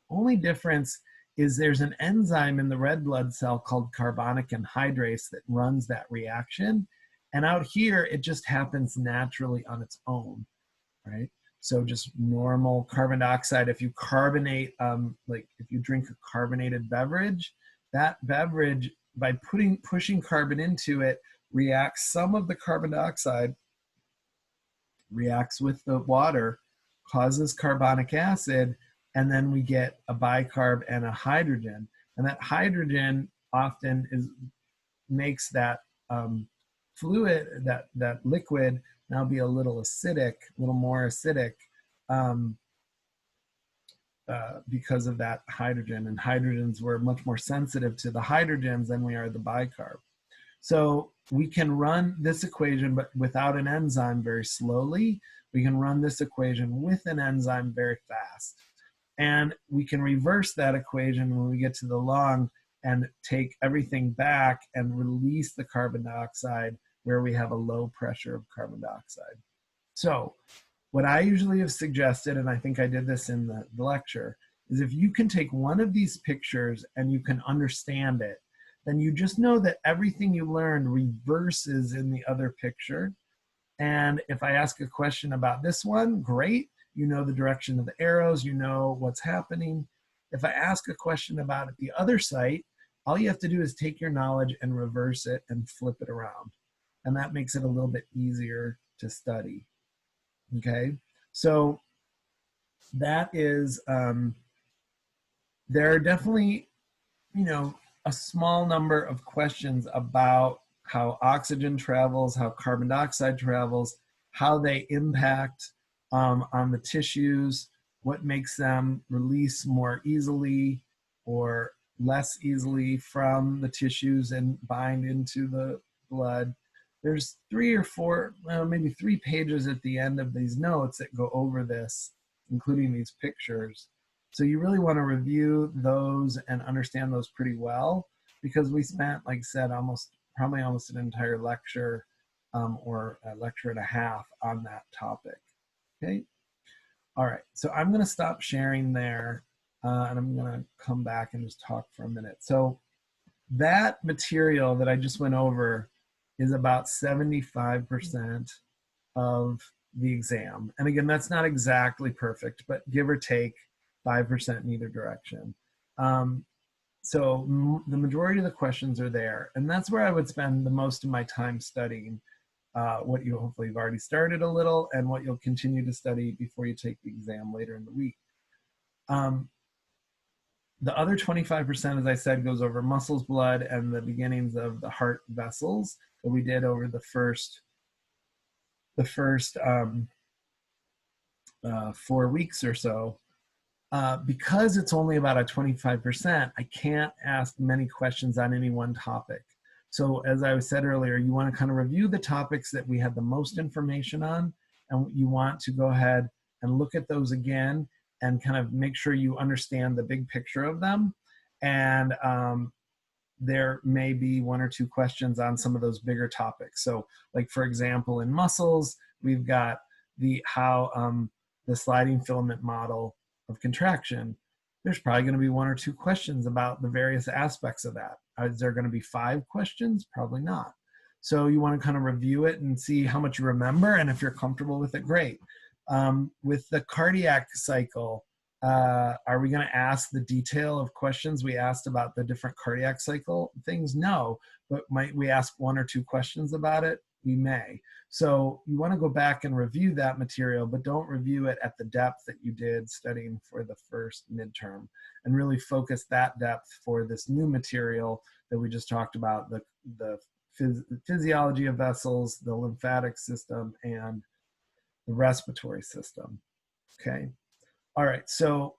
Speaker 1: Only difference is there's an enzyme in the red blood cell called carbonic anhydrase that runs that reaction. And out here, it just happens naturally on its own, right? So just normal carbon dioxide, if you carbonate, like if you drink a carbonated beverage, that beverage, by pushing carbon into it, reacts, some of the carbon dioxide reacts with the water, causes carbonic acid, and then we get a bicarb and a hydrogen. And that hydrogen often makes that fluid, that liquid, now be a little acidic, a little more acidic, because of that hydrogen. And hydrogens, we're much more sensitive to the hydrogens than we are the bicarb. So we can run this equation, but without an enzyme, very slowly. We can run this equation with an enzyme very fast. And we can reverse that equation when we get to the lung and take everything back and release the carbon dioxide where we have a low pressure of carbon dioxide. So what I usually have suggested, and I think I did this in the lecture, is if you can take one of these pictures and you can understand it, then you just know that everything you learned reverses in the other picture. And if I ask a question about this one, great, you know the direction of the arrows, you know what's happening. If I ask a question about the other site, all you have to do is take your knowledge and reverse it and flip it around. And that makes it a little bit easier to study. Okay, so that is, there are definitely, you know, a small number of questions about how oxygen travels, how carbon dioxide travels, how they impact on the tissues, what makes them release more easily or less easily from the tissues and bind into the blood. There's 3 or 4, well, maybe 3 pages at the end of these notes that go over this, including these pictures. So you really want to review those and understand those pretty well, because we spent, like I said, probably almost an entire lecture or a lecture and a half on that topic. Okay. All right. So I'm going to stop sharing there and I'm going to come back and just talk for a minute. So that material that I just went over is about 75% of the exam. And again, that's not exactly perfect, but give or take 5% in either direction. So the majority of the questions are there. And that's where I would spend the most of my time studying what you hopefully have already started a little and what you'll continue to study before you take the exam later in the week. The other 25%, as I said, goes over muscles, blood, and the beginnings of the heart vessels that we did over the first 4 weeks or so. Because it's only about a 25%, I can't ask many questions on any one topic. So as I said earlier, you want to kind of review the topics that we had the most information on, and you want to go ahead and look at those again and kind of make sure you understand the big picture of them. And there may be 1 or 2 questions on some of those bigger topics. So like, for example, in muscles, we've got how the sliding filament model of contraction. There's probably going to be 1 or 2 questions about the various aspects of that. Is there going to be 5 questions? Probably not. So you want to kind of review it and see how much you remember, and if you're comfortable with it, great. With the cardiac cycle, are we going to ask the detail of questions we asked about the different cardiac cycle things? No, but might we ask 1 or 2 questions about it? We may. So you want to go back and review that material, but don't review it at the depth that you did studying for the first midterm, and really focus that depth for this new material that we just talked about, the physiology of vessels, the lymphatic system, and the respiratory system. Okay. All right. So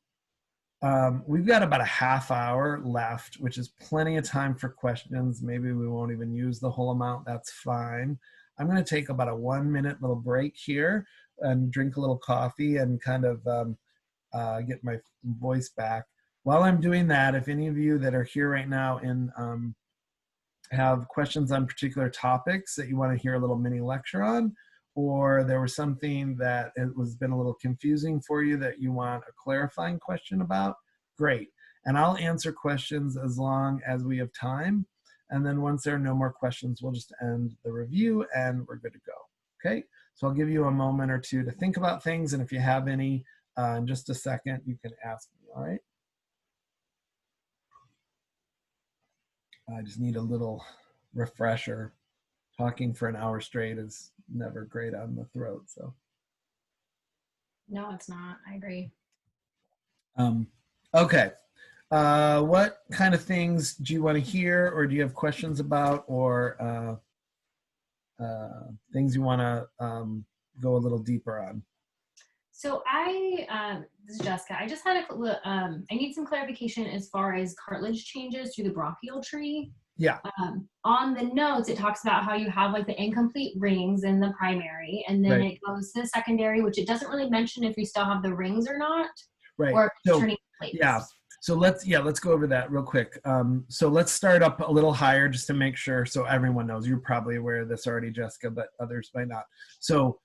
Speaker 1: we've got about a half hour left, which is plenty of time for questions. Maybe we won't even use the whole amount. That's fine. I'm going to take about a 1-minute little break here and drink a little coffee and kind of get my voice back. While I'm doing that, if any of you that are here right now and have questions on particular topics that you want to hear a little mini lecture on, or there was something that it was been a little confusing for you that you want a clarifying question about, great. And I'll answer questions as long as we have time. And then once there are no more questions, we'll just end the review and we're good to go. Okay, so I'll give you a moment or two to think about things. And if you have any in just a second, you can ask me, all right? I just need a little refresher. Talking for an hour straight is never great on the throat, so.
Speaker 2: No, it's not. I agree.
Speaker 1: Okay. What kind of things do you want to hear, or do you have questions about, or things you want to go a little deeper on?
Speaker 2: So this is Jessica. I just had I need some clarification as far as cartilage changes through the bronchial tree.
Speaker 1: Yeah.
Speaker 2: On the notes, it talks about how you have like the incomplete rings in the primary, and then it goes to the secondary, which it doesn't really mention if you still have the rings or not, or if it's turning plates.
Speaker 1: Yeah. So let's go over that real quick. So let's start up a little higher just to make sure, so everyone knows. You're probably aware of this already, Jessica, but others might not. So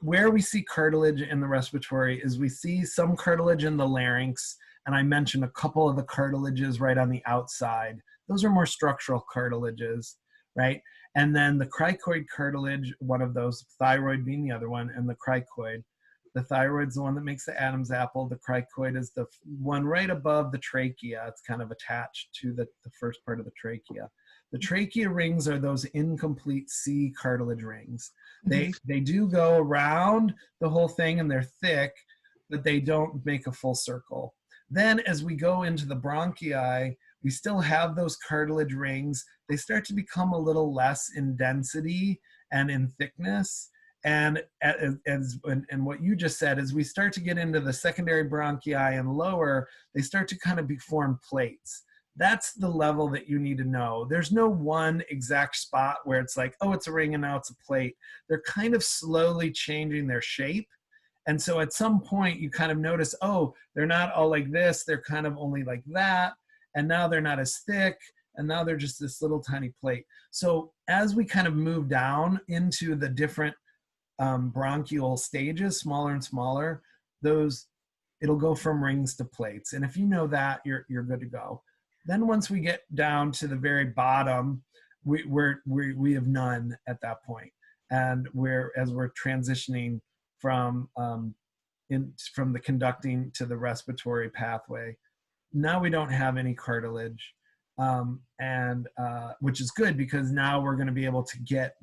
Speaker 1: where we see cartilage in the respiratory is we see some cartilage in the larynx, and I mentioned a couple of the cartilages right on the outside. Those are more structural cartilages, right? And then the cricoid cartilage, one of those, thyroid being the other one, and the cricoid. The thyroid's the one that makes the Adam's apple. The cricoid is the one right above the trachea. It's kind of attached to the first part of the trachea. The trachea rings are those incomplete C cartilage rings. They do go around the whole thing and they're thick, but they don't make a full circle. Then as we go into the bronchi, we still have those cartilage rings. They start to become a little less in density and in thickness. And what you just said is we start to get into the secondary bronchi and lower, they start to kind of form plates. That's the level that you need to know. There's no one exact spot where it's like, oh, it's a ring and now it's a plate. They're kind of slowly changing their shape. And so at some point you kind of notice, oh, they're not all like this. They're kind of only like that. And now they're not as thick. And now they're just this little tiny plate. So as we kind of move down into the different bronchial stages, smaller and smaller, it'll go from rings to plates. And if you know that, you're good to go. Then once we get down to the very bottom, we have none at that point. And as we're transitioning from the conducting to the respiratory pathway, now we don't have any cartilage, which is good because now we're going to be able to get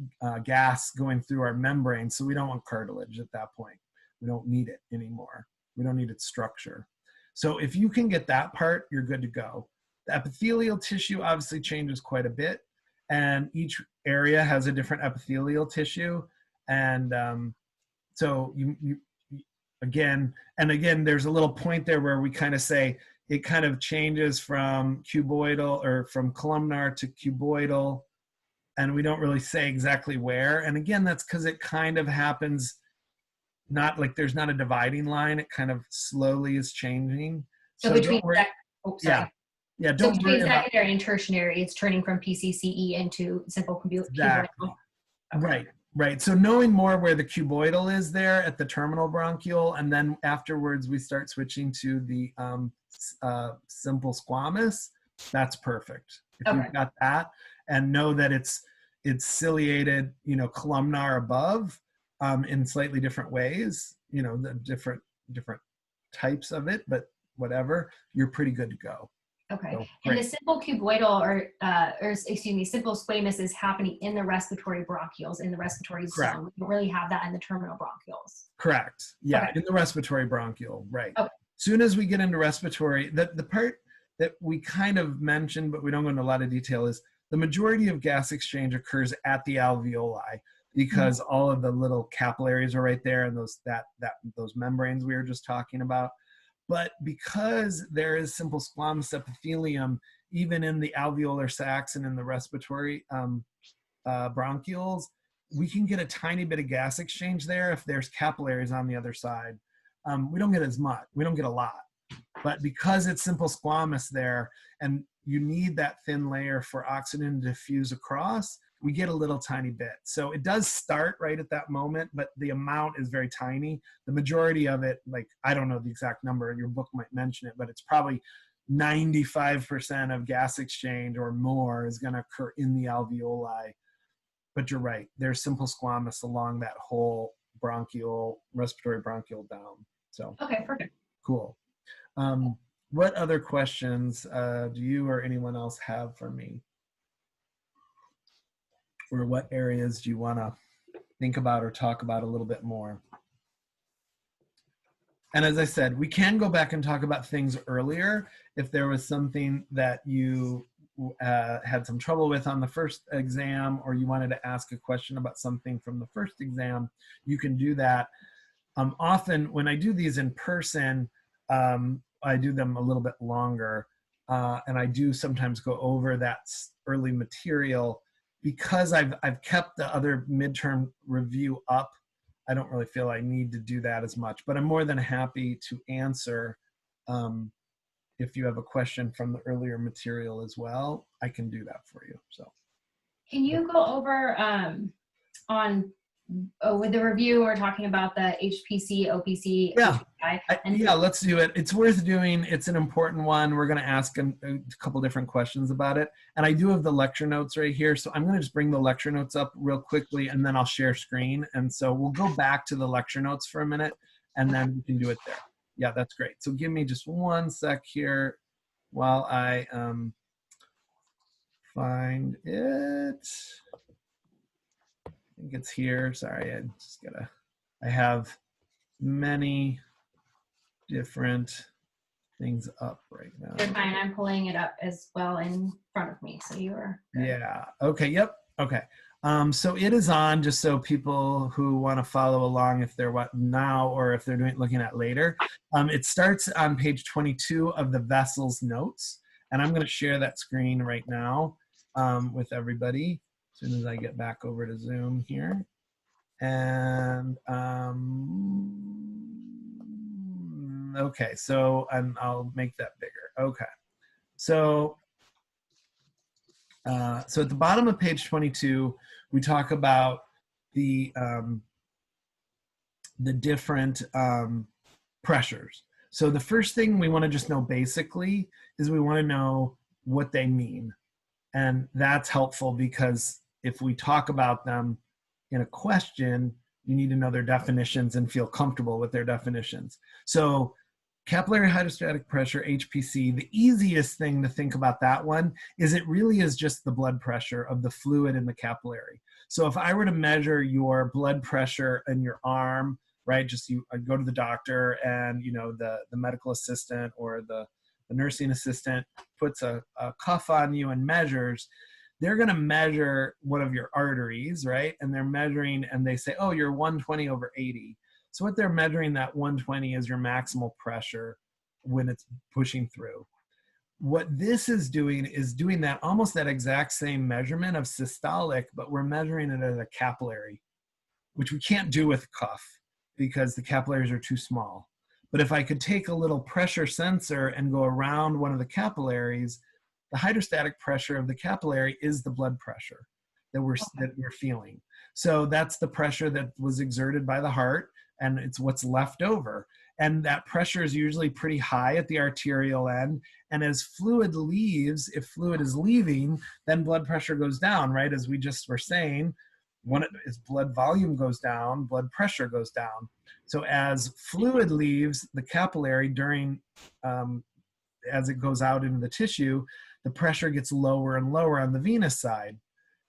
Speaker 1: gas going through our membrane. So we don't want cartilage at that point. We don't need it anymore. We don't need its structure. So if you can get that part, you're good to go. The epithelial tissue obviously changes quite a bit, and each area has a different epithelial tissue. And so again, there's a little point there where we kind of say it kind of changes from cuboidal or from columnar to cuboidal, and we don't really say exactly where. And again, that's because it kind of happens, not like there's not a dividing line. It kind of slowly is changing.
Speaker 2: So between
Speaker 1: yeah, don't
Speaker 2: so between secondary and tertiary, it's turning from PCCE into simple cuboidal.
Speaker 1: Exactly. Okay. Right. So knowing more where the cuboidal is there at the terminal bronchiole, and then afterwards we start switching to the simple squamous, that's perfect. If you've got that and know that it's ciliated, columnar above in slightly different ways, the different types of it, but whatever, you're pretty good to go.
Speaker 2: Okay. So, and the simple cuboidal simple squamous is happening in the respiratory bronchioles, in the respiratory zone. We don't really have that in the terminal bronchioles.
Speaker 1: Correct. Yeah, in the respiratory bronchiole, right. Okay. Soon as we get into respiratory, the part that we kind of mentioned, but we don't go into a lot of detail, is the majority of gas exchange occurs at the alveoli because all of the little capillaries are right there, and those membranes we were just talking about. But because there is simple squamous epithelium, even in the alveolar sacs and in the respiratory bronchioles, we can get a tiny bit of gas exchange there if there's capillaries on the other side. We don't get as much. We don't get a lot. But because it's simple squamous there, and you need that thin layer for oxygen to diffuse across, we get a little tiny bit. So it does start right at that moment, but the amount is very tiny. The majority of it, like, I don't know the exact number, your book might mention it, but it's probably 95% of gas exchange or more is going to occur in the alveoli. But you're right, there's simple squamous along that whole respiratory bronchial down. So
Speaker 2: okay, perfect.
Speaker 1: Cool. What other questions do you or anyone else have for me? Or what areas do you want to think about or talk about a little bit more? And as I said, we can go back and talk about things earlier if there was something that you had some trouble with on the first exam, or you wanted to ask a question about something from the first exam, you can do that. Often when I do these in person, I do them a little bit longer, and I do sometimes go over that early material because I've kept the other midterm review up. I don't really feel I need to do that as much, but I'm more than happy to answer if you have a question from the earlier material as well. I can do that for you. So,
Speaker 2: can you go over with the review? We're talking about the HPC, OPC.
Speaker 1: Yeah, yeah, let's do it. It's worth doing. It's an important one. We're going to ask a couple different questions about it. And I do have the lecture notes right here. So I'm going to just bring the lecture notes up real quickly, and then I'll share screen. And so we'll go back to the lecture notes for a minute, and then we can do it there. Yeah, that's great. So give me just one sec here while I find it. I think it's here. Sorry, I have many different things up right now.
Speaker 2: You're fine. I'm pulling it up as well in front of me, so you are good.
Speaker 1: Yeah. Okay. Yep. Okay. So it is on, just so people who want to follow along, if they're now or if they're looking at later. It starts on page 22 of the Vessels notes, and I'm going to share that screen right now with everybody as soon as I get back over to Zoom here. And okay, so I'll make that bigger. Okay, so so at the bottom of page 22, we talk about the different pressures. So the first thing we want to just know basically is we want to know what they mean. And that's helpful because if we talk about them in a question, you need to know their definitions and feel comfortable with their definitions. So capillary hydrostatic pressure, HPC, the easiest thing to think about that one is it really is just the blood pressure of the fluid in the capillary. So if I were to measure your blood pressure in your arm, right, I'd go to the doctor, and the medical assistant or the nursing assistant puts a cuff on you and measures, they're going to measure one of your arteries, right? And they're measuring, and they say, oh, you're 120/80. So what they're measuring, that 120 is your maximal pressure when it's pushing through. What this is doing that almost that exact same measurement of systolic, but we're measuring it at a capillary, which we can't do with a cuff because the capillaries are too small. But if I could take a little pressure sensor and go around one of the capillaries, the hydrostatic pressure of the capillary is the blood pressure that we're feeling. So that's the pressure that was exerted by the heart, and it's what's left over. And that pressure is usually pretty high at the arterial end. And as fluid leaves, if fluid is leaving, then blood pressure goes down, right? As we just were saying, as blood volume goes down, blood pressure goes down. So as fluid leaves the capillary as it goes out into the tissue, the pressure gets lower and lower on the venous side.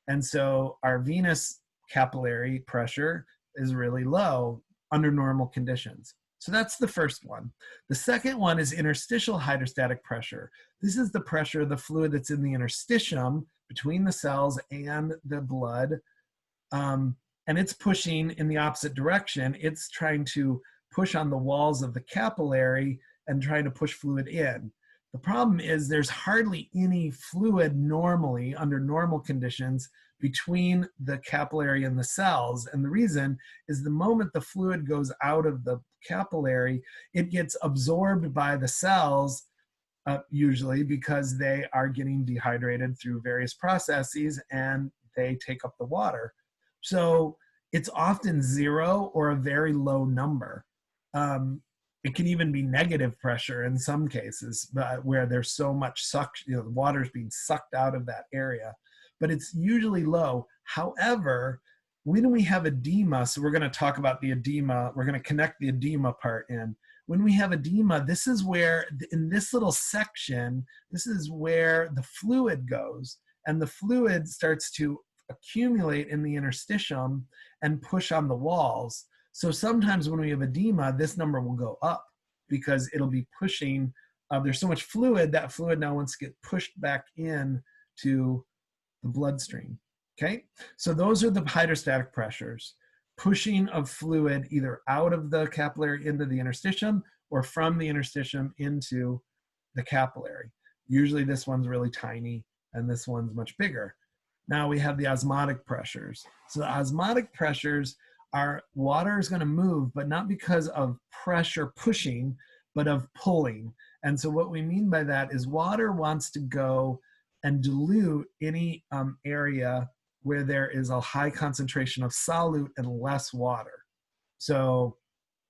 Speaker 1: And so our venous capillary pressure is really low under normal conditions. So that's the first one. The second one is interstitial hydrostatic pressure. This is the pressure of the fluid that's in the interstitium between the cells and the blood. And it's pushing in the opposite direction. It's trying to push on the walls of the capillary and trying to push fluid in. The problem is there's hardly any fluid normally under normal conditions between the capillary and the cells. And the reason is the moment the fluid goes out of the capillary, it gets absorbed by the cells, usually because they are getting dehydrated through various processes and they take up the water. So it's often 0 or a very low number. it can even be negative pressure in some cases, where there's so much suction, the water's being sucked out of that area, but it's usually low. However, when we have edema, so we're going to talk about the edema, we're going to connect the edema part in. When we have edema, this is where, in this little section, this is where the fluid goes, and the fluid starts to accumulate in the interstitium and push on the walls. So sometimes when we have edema, this number will go up because it'll be pushing, there's so much fluid, that fluid now wants to get pushed back in to the bloodstream, okay? So those are the hydrostatic pressures, pushing of fluid either out of the capillary into the interstitium or from the interstitium into the capillary. Usually this one's really tiny and this one's much bigger. Now we have the osmotic pressures. So the osmotic pressures are, water is going to move, but not because of pressure pushing, but of pulling. And so what we mean by that is water wants to go and dilute any area where there is a high concentration of solute and less water. So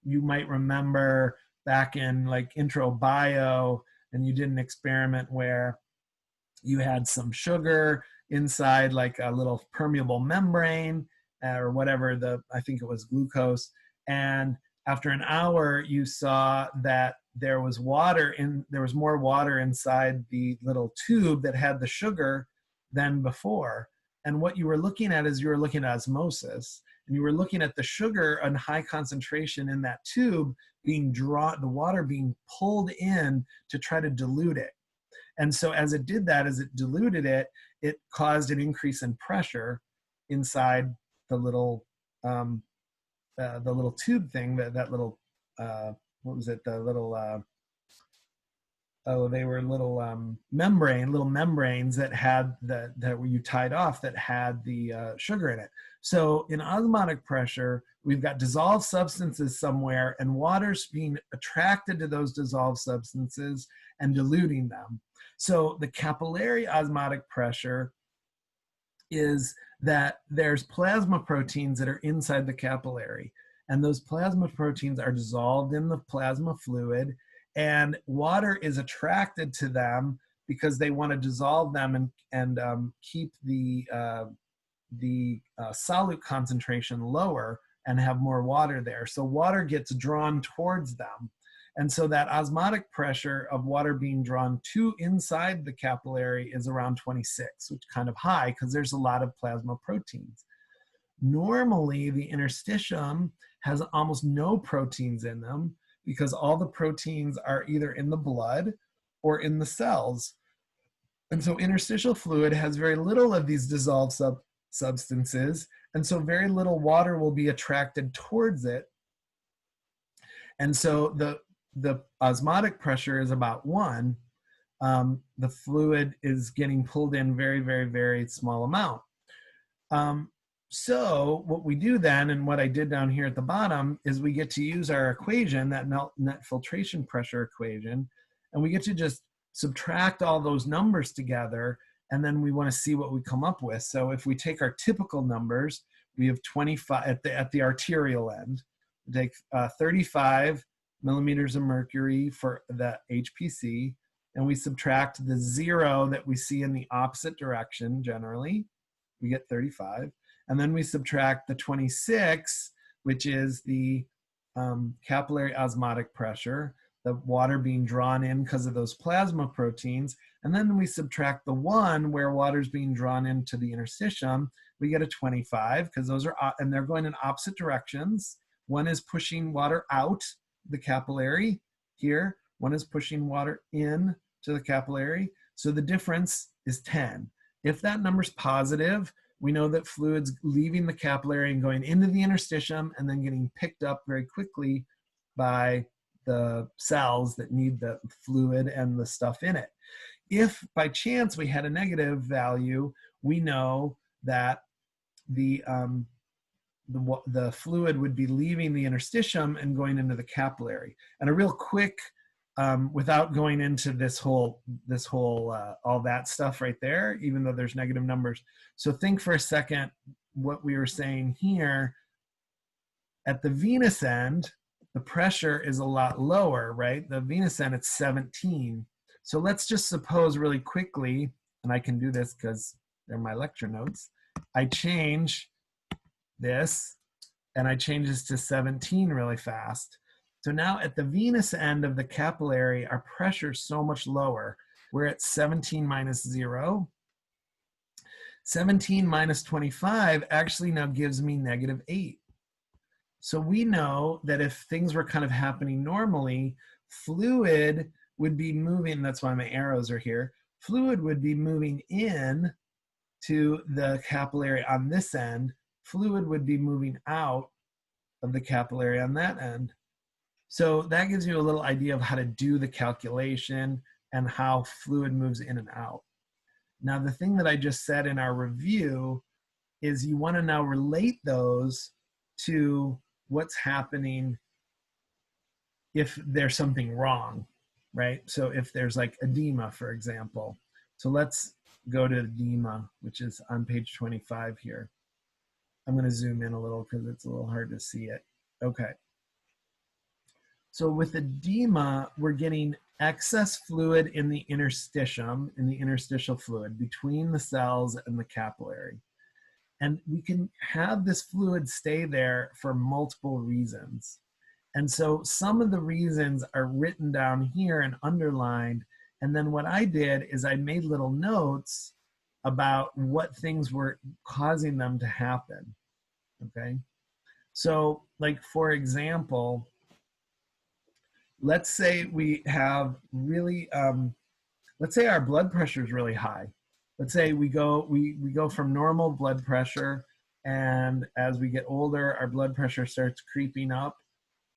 Speaker 1: you might remember back in like intro bio, and you did an experiment where you had some sugar inside like a little permeable membrane, or whatever, I think it was glucose. And after an hour, you saw that there was more water inside the little tube that had the sugar than before. And what you were looking at is you were looking at osmosis, and you were looking at the sugar in high concentration in that tube being drawn, the water being pulled in to try to dilute it. And so as it did that, as it diluted it, it caused an increase in pressure inside the little tube thing, that little, what was it, the little, they were little membranes that had that were you tied off that had the sugar in it. So in osmotic pressure, we've got dissolved substances somewhere, and water's being attracted to those dissolved substances and diluting them. So the capillary osmotic pressure is that there's plasma proteins that are inside the capillary, and those plasma proteins are dissolved in the plasma fluid, and water is attracted to them because they want to dissolve them and keep the solute concentration lower and have more water there. So water gets drawn towards them. And so that osmotic pressure of water being drawn to inside the capillary is around 26, which is kind of high because there's a lot of plasma proteins. Normally, the interstitium has almost no proteins in them because all the proteins are either in the blood or in the cells. And so interstitial fluid has very little of these dissolved substances, and so very little water will be attracted towards it. And so the osmotic pressure is about 1. The fluid is getting pulled in very, very, very small amount. So what we do then, and what I did down here at the bottom, is we get to use our equation, that net filtration pressure equation, and we get to just subtract all those numbers together, and then we want to see what we come up with. So if we take our typical numbers, we have 25 at the arterial end. We take 35 millimeters of mercury for the HPC, and we subtract the 0 that we see in the opposite direction generally. We get 35. And then we subtract the 26, which is the capillary osmotic pressure, the water being drawn in because of those plasma proteins. And then we subtract the 1 where water's being drawn into the interstitium. We get a 25 because those are, and they're going in opposite directions. One is pushing water out the capillary here. One is pushing water in to the capillary. So the difference is 10. If that number's positive, we know that fluid's leaving the capillary and going into the interstitium and then getting picked up very quickly by the cells that need the fluid and the stuff in it. If by chance we had a negative value, we know that the fluid would be leaving the interstitium and going into the capillary. And a real quick, without going into this whole all that stuff right there, even though there's negative numbers. So think for a second what we were saying here. At the venous end, the pressure is a lot lower, right? The venous end, it's 17. So let's just suppose really quickly, and I can do this because they're my lecture notes, I change this and I change this to 17 really fast. So now at the venous end of the capillary, our pressure is so much lower. We're at 17 minus 0. 17 minus 25 actually now gives me -8. So we know that if things were kind of happening normally, fluid would be moving, that's why my arrows are here, fluid would be moving in to the capillary on this end, fluid would be moving out of the capillary on that end. So that gives you a little idea of how to do the calculation and how fluid moves in and out. Now, the thing that I just said in our review is you want to now relate those to what's happening if there's something wrong, right? So if there's like edema, for example. So let's go to edema, which is on page 25 here. I'm going to zoom in a little because it's a little hard to see it. Okay. So with edema, we're getting excess fluid in the interstitium, in the interstitial fluid between the cells and the capillary. And we can have this fluid stay there for multiple reasons. And so some of the reasons are written down here and underlined. And then what I did is I made little notes about what things were causing them to happen. Okay. So like, for example, let's say we have really, let's say our blood pressure is really high. Let's say we go from normal blood pressure, and as we get older, our blood pressure starts creeping up.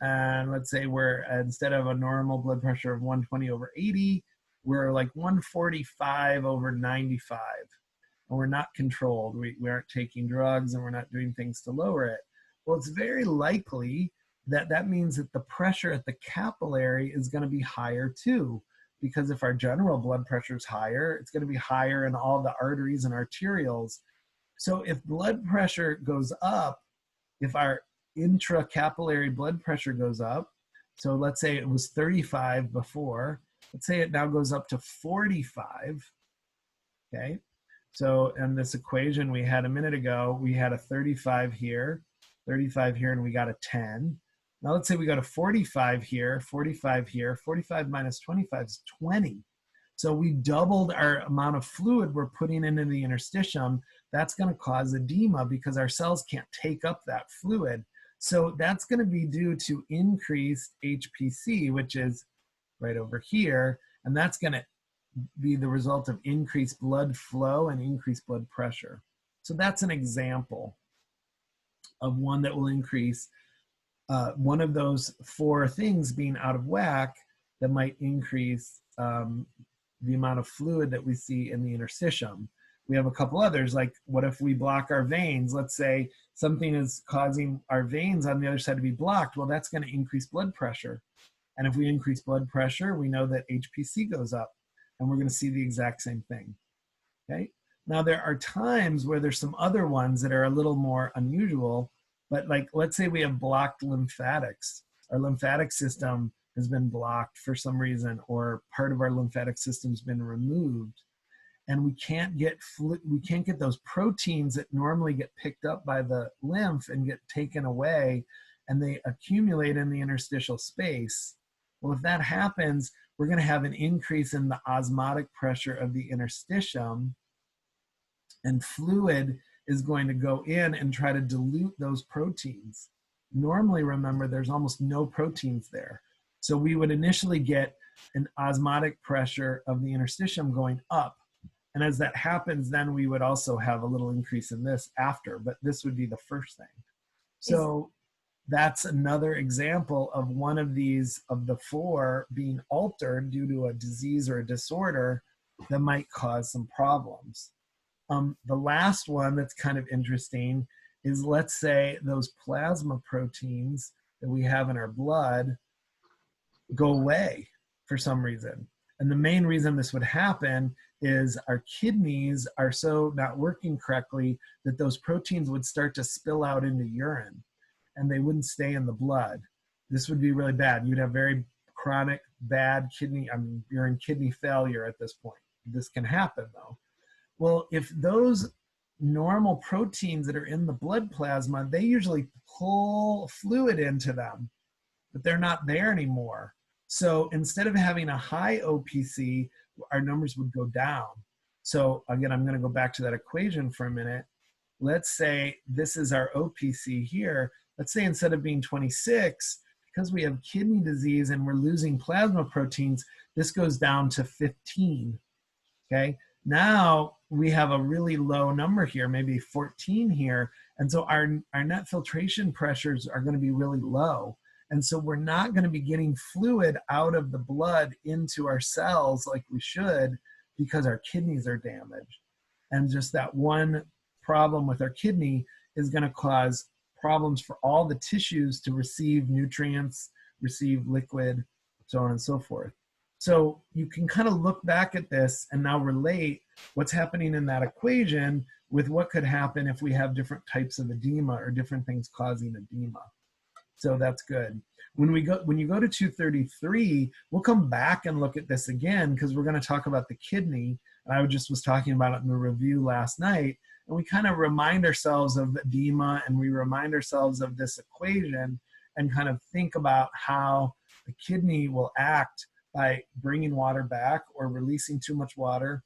Speaker 1: And let's say we're, instead of a normal blood pressure of 120/80, we're like 145/95. And we're not controlled. We aren't taking drugs and we're not doing things to lower it. Well, it's very likely that that means that the pressure at the capillary is going to be higher too. Because if our general blood pressure is higher, it's going to be higher in all the arteries and arterioles. So if blood pressure goes up, if our intracapillary blood pressure goes up, so let's say it was 35 before, let's say it now goes up to 45, okay? So in this equation we had a minute ago, we had a 35 here, and we got a 10. Now let's say we go to 45 here, 45 here, 45 minus 25 is 20. So we doubled our amount of fluid we're putting into the interstitium. That's going to cause edema because our cells can't take up that fluid. So that's going to be due to increased HPC, which is right over here. And that's going to be the result of increased blood flow and increased blood pressure. So that's an example of one that will increase one of those four things being out of whack that might increase the amount of fluid that we see in the interstitium. We have a couple others, like what if we block our veins? Let's say something is causing our veins on the other side to be blocked. Well, that's going to increase blood pressure. And if we increase blood pressure, we know that HPC goes up, and we're going to see the exact same thing. Okay. Now there are times where there's some other ones that are a little more unusual, but like, let's say we have blocked lymphatics. Our lymphatic system has been blocked for some reason, or part of our lymphatic system's been removed, and we can't get those proteins that normally get picked up by the lymph and get taken away, and they accumulate in the interstitial space. Well, if that happens, we're going to have an increase in the osmotic pressure of the interstitium, and fluid is going to go in and try to dilute those proteins. Normally, remember, there's almost no proteins there. So we would initially get an osmotic pressure of the interstitium going up. And as that happens, then we would also have a little increase in this after, but this would be the first thing. So that's another example of one of these, of the four, being altered due to a disease or a disorder that might cause some problems. The last one that's kind of interesting is, let's say those plasma proteins that we have in our blood go away for some reason. And the main reason this would happen is our kidneys are so not working correctly that those proteins would start to spill out into urine, and they wouldn't stay in the blood. this would be really bad. You'd have very chronic bad kidney, you're in kidney failure at this point. This can happen though. Well, if those normal proteins that are in the blood plasma, they usually pull fluid into them, but they're not there anymore. So instead of having a high OPC, our numbers would go down. So again, I'm going to go back to that equation for a minute. Let's say this is our OPC here. Let's say instead of being 26, because we have kidney disease and we're losing plasma proteins, this goes down to 15, okay? Now we have a really low number here, maybe 14 here. And so our net filtration pressures are going to be really low. And so we're not going to be getting fluid out of the blood into our cells like we should because our kidneys are damaged. And just that one problem with our kidney is going to cause problems for all the tissues to receive nutrients, receive liquid, so on and so forth. So you can kind of look back at this and now relate what's happening in that equation with what could happen if we have different types of edema or different things causing edema. So that's good. When you go to 233, we'll come back and look at this again because we're going to talk about the kidney. And I just was talking about it in the review last night. And we kind of remind ourselves of edema and we remind ourselves of this equation and kind of think about how the kidney will act by bringing water back or releasing too much water,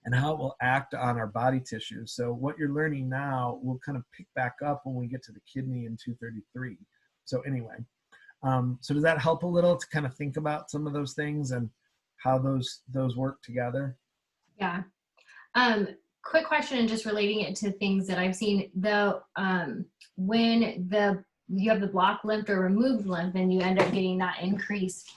Speaker 1: and how it will act on our body tissue. So what you're learning now will kind of pick back up when we get to the kidney in 233. So anyway, so does that help a little to kind of think about some of those things and how those work together?
Speaker 2: Yeah. Quick question, and just relating it to things that I've seen, though, when you have the blocked lymph or removed lymph and you end up getting that increased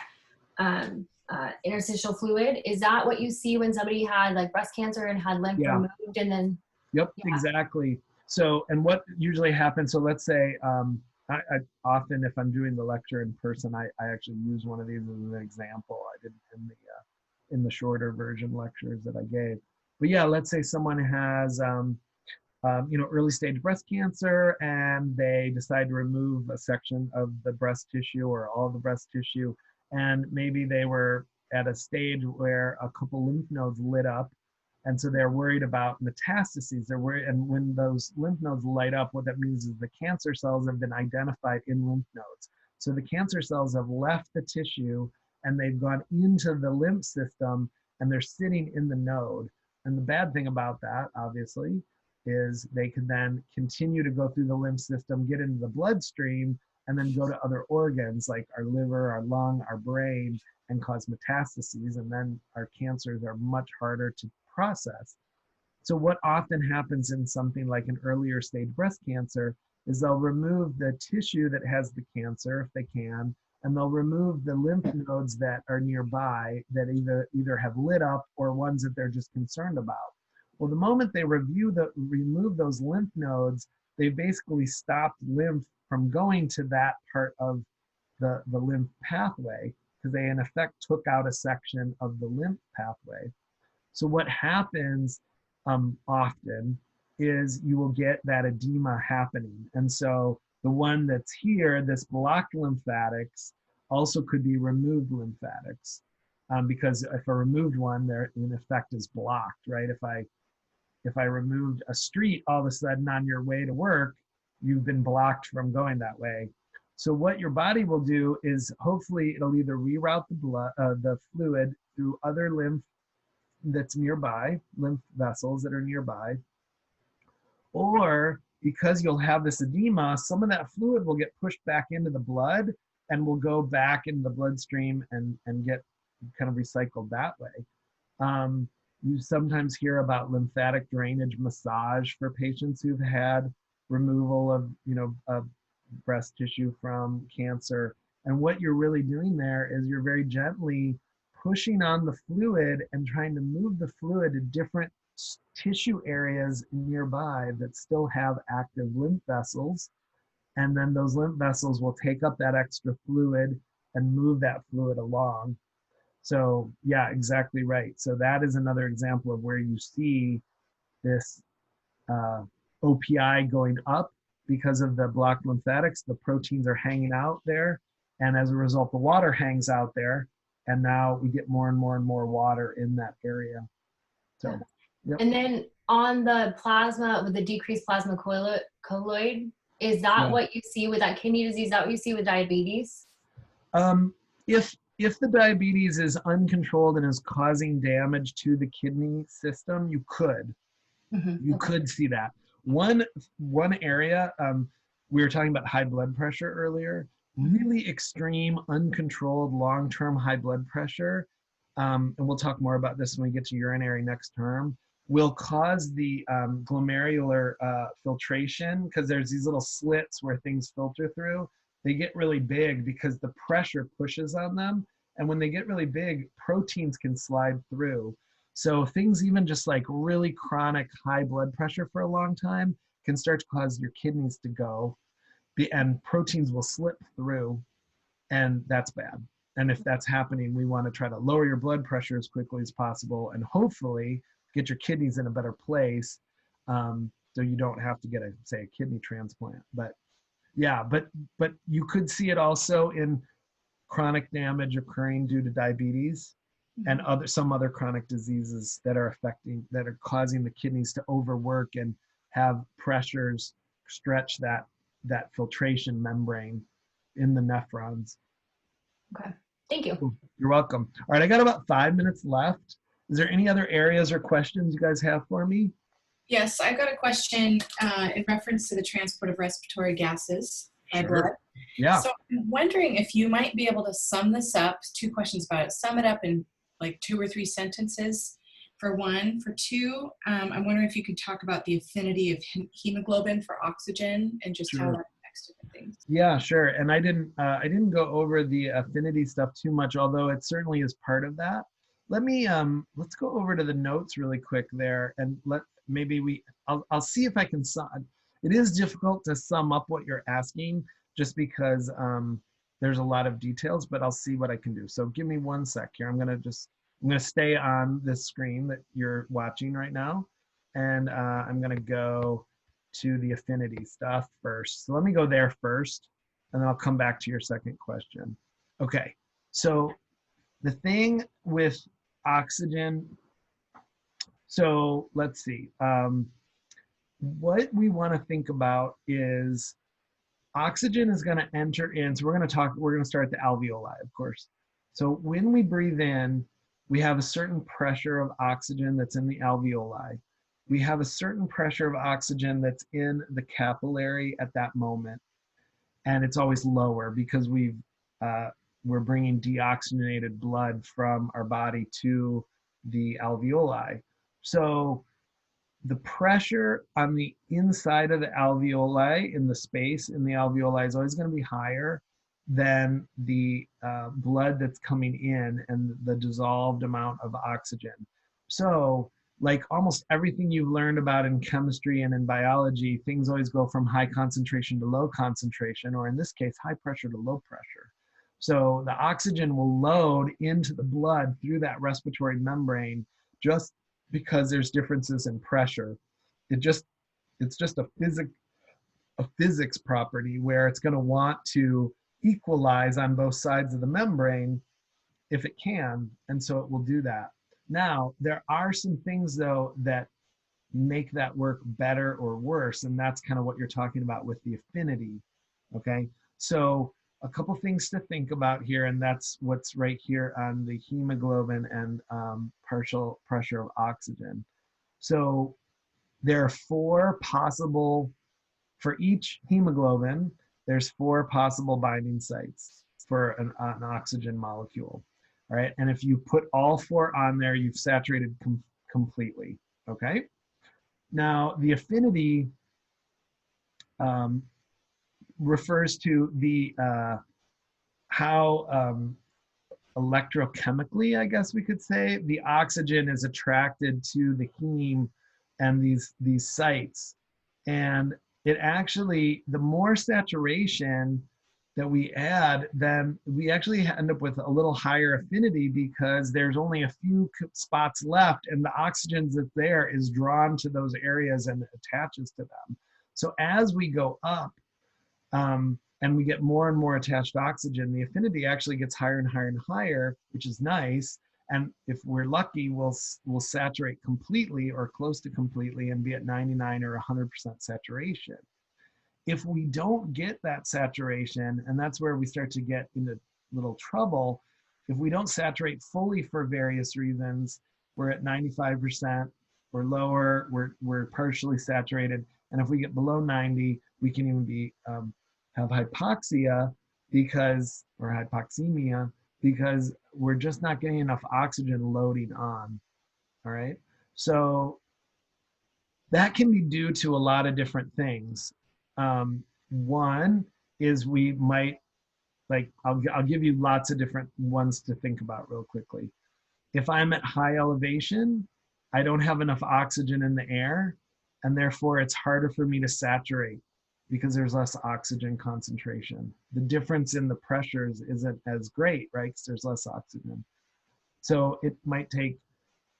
Speaker 2: interstitial fluid, is that what you see when somebody had like breast cancer and had lymph removed and then?
Speaker 1: Yep, exactly. So, and what usually happens, so let's say, I often, if I'm doing the lecture in person, I actually use one of these as an example. I did in the shorter version lectures that I gave. But yeah, let's say someone has, early stage breast cancer and they decide to remove a section of the breast tissue or all the breast tissue. And maybe they were at a stage where a couple lymph nodes lit up. And so they're worried about metastases. They're worried, and when those lymph nodes light up, what that means is the cancer cells have been identified in lymph nodes. So the cancer cells have left the tissue and they've gone into the lymph system and they're sitting in the node. And the bad thing about that, obviously, is they can then continue to go through the lymph system, get into the bloodstream, and then go to other organs like our liver, our lung, our brain, and cause metastases. And then our cancers are much harder to process. So what often happens in something like an earlier stage breast cancer is they'll remove the tissue that has the cancer if they can, and they'll remove the lymph nodes that are nearby that either have lit up or ones that they're just concerned about. Well, the moment they remove those lymph nodes, they basically stopped lymph from going to that part of the lymph pathway because they in effect took out a section of the lymph pathway. So what happens often is you will get that edema happening. And so the one that's here, this blocked lymphatics, also could be removed lymphatics because if a removed one, they're in effect is blocked, right? If I removed a street, all of a sudden on your way to work, you've been blocked from going that way. So what your body will do is hopefully it'll either reroute the fluid through other lymph that's nearby, lymph vessels that are nearby, or because you'll have this edema, some of that fluid will get pushed back into the blood and will go back into the bloodstream and get kind of recycled that way. You sometimes hear about lymphatic drainage massage for patients who've had removal of breast tissue from cancer. And what you're really doing there is you're very gently pushing on the fluid and trying to move the fluid to different tissue areas nearby that still have active lymph vessels. And then those lymph vessels will take up that extra fluid and move that fluid along. So yeah, exactly right. So that is another example of where you see this OPI going up because of the blocked lymphatics, the proteins are hanging out there. And as a result, the water hangs out there. And now we get more and more and more water in that area. So, yep.
Speaker 2: And then on the plasma, with the decreased plasma colloid, is that what you see with that kidney disease? Is that what you see with diabetes?
Speaker 1: If the diabetes is uncontrolled and is causing damage to the kidney system, you could. You could see that. One area, we were talking about high blood pressure earlier, really extreme, uncontrolled, long-term high blood pressure, and we'll talk more about this when we get to urinary next term, will cause the glomerular filtration, because there's these little slits where things filter through. They get really big because the pressure pushes on them. And when they get really big, proteins can slide through. So things even just like really chronic high blood pressure for a long time can start to cause your kidneys to go, and proteins will slip through, and that's bad. And if that's happening, we want to try to lower your blood pressure as quickly as possible and hopefully get your kidneys in a better place, so you don't have to get say a kidney transplant. But yeah, but you could see it also in chronic damage occurring due to diabetes and some other chronic diseases that are causing the kidneys to overwork and have pressures stretch that filtration membrane in the nephrons.
Speaker 2: Okay, thank you.
Speaker 1: You're welcome. All right, I got about 5 minutes left. Is there any other areas or questions you guys have for me?
Speaker 3: Yes, I've got a question in reference to the transport of respiratory gases by blood.
Speaker 1: Yeah.
Speaker 3: So I'm wondering if you might be able to sum this up, 2 questions about it, sum it up in like 2 or 3 sentences for one. For two, I'm wondering if you could talk about the affinity of hemoglobin for oxygen and just how that affects different things.
Speaker 1: Yeah, sure. And I didn't go over the affinity stuff too much, although it certainly is part of that. Let me, let's go over to the notes really quick there, and I'll see if I can it is difficult to sum up what you're asking just because there's a lot of details, but I'll see what I can do. So give me 1 sec here. I'm gonna stay on this screen that you're watching right now, and I'm gonna go to the affinity stuff first. So let me go there first, and then I'll come back to your second question. Okay, so the thing with oxygen, so let's see. What we want to think about is oxygen is going to enter in. So we're going to start at the alveoli, of course. So when we breathe in, we have a certain pressure of oxygen that's in the alveoli. We have a certain pressure of oxygen that's in the capillary at that moment. And it's always lower because we're bringing deoxygenated blood from our body to the alveoli. So the pressure on the inside of the alveoli, in the space in the alveoli, is always going to be higher than the blood that's coming in and the dissolved amount of oxygen. So like almost everything you've learned about in chemistry and in biology, things always go from high concentration to low concentration, or in this case, high pressure to low pressure. So the oxygen will load into the blood through that respiratory membrane just because there's differences in pressure. It's just a physics property where it's going to want to equalize on both sides of the membrane if it can, and so it will do that. Now, there are some things though that make that work better or worse, and that's kind of what you're talking about with the affinity, okay? So a couple things to think about here, and that's what's right here on the hemoglobin and partial pressure of oxygen. So there are 4 possible, for each hemoglobin, there's 4 possible binding sites for an oxygen molecule, all right? And if you put all 4 on there, you've saturated completely, okay? Now, the affinity refers to the how electrochemically, I guess we could say, the oxygen is attracted to the heme and these sites. And it actually, the more saturation that we add, then we actually end up with a little higher affinity because there's only a few spots left and the oxygen that's there is drawn to those areas and attaches to them. So as we go up, and we get more and more attached oxygen, the affinity actually gets higher and higher and higher, which is nice. And if we're lucky, we'll saturate completely or close to completely and be at 99 or 100% saturation. If we don't get that saturation, and that's where we start to get into little trouble, if we don't saturate fully for various reasons, we're at 95% or lower, we're partially saturated. And if we get below 90, we can even be have hypoxia or hypoxemia, because we're just not getting enough oxygen loading on. All right. So that can be due to a lot of different things. One is we might, like, I'll give you lots of different ones to think about real quickly. If I'm at high elevation, I don't have enough oxygen in the air, and therefore it's harder for me to saturate because there's less oxygen concentration. The difference in the pressures isn't as great, right? Because there's less oxygen. So it might take,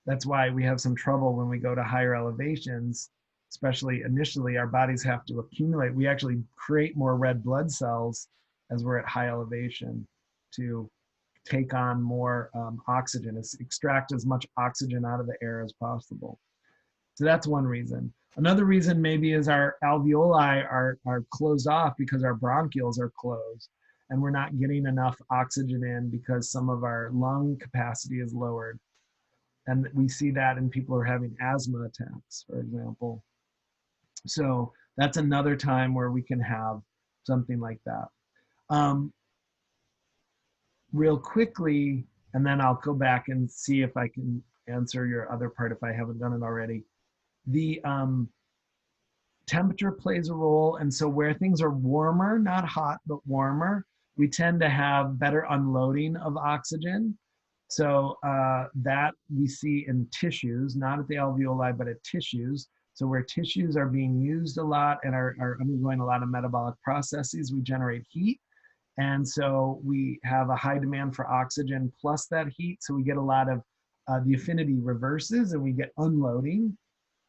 Speaker 1: that's why we have some trouble when we go to higher elevations, especially initially. Our bodies have to accumulate. We actually create more red blood cells as we're at high elevation to take on more oxygen, extract as much oxygen out of the air as possible. So that's one reason. Another reason maybe is our alveoli are closed off because our bronchioles are closed, and we're not getting enough oxygen in because some of our lung capacity is lowered. And we see that in people who are having asthma attacks, for example. So that's another time where we can have something like that. Real quickly, and then I'll go back and see if I can answer your other part if I haven't done it already. The temperature plays a role, and so where things are warmer, not hot, but warmer, we tend to have better unloading of oxygen. So that we see in tissues, not at the alveoli, but at tissues. So where tissues are being used a lot and are undergoing a lot of metabolic processes, we generate heat. And so we have a high demand for oxygen plus that heat. So we get a lot of the affinity reverses and we get unloading.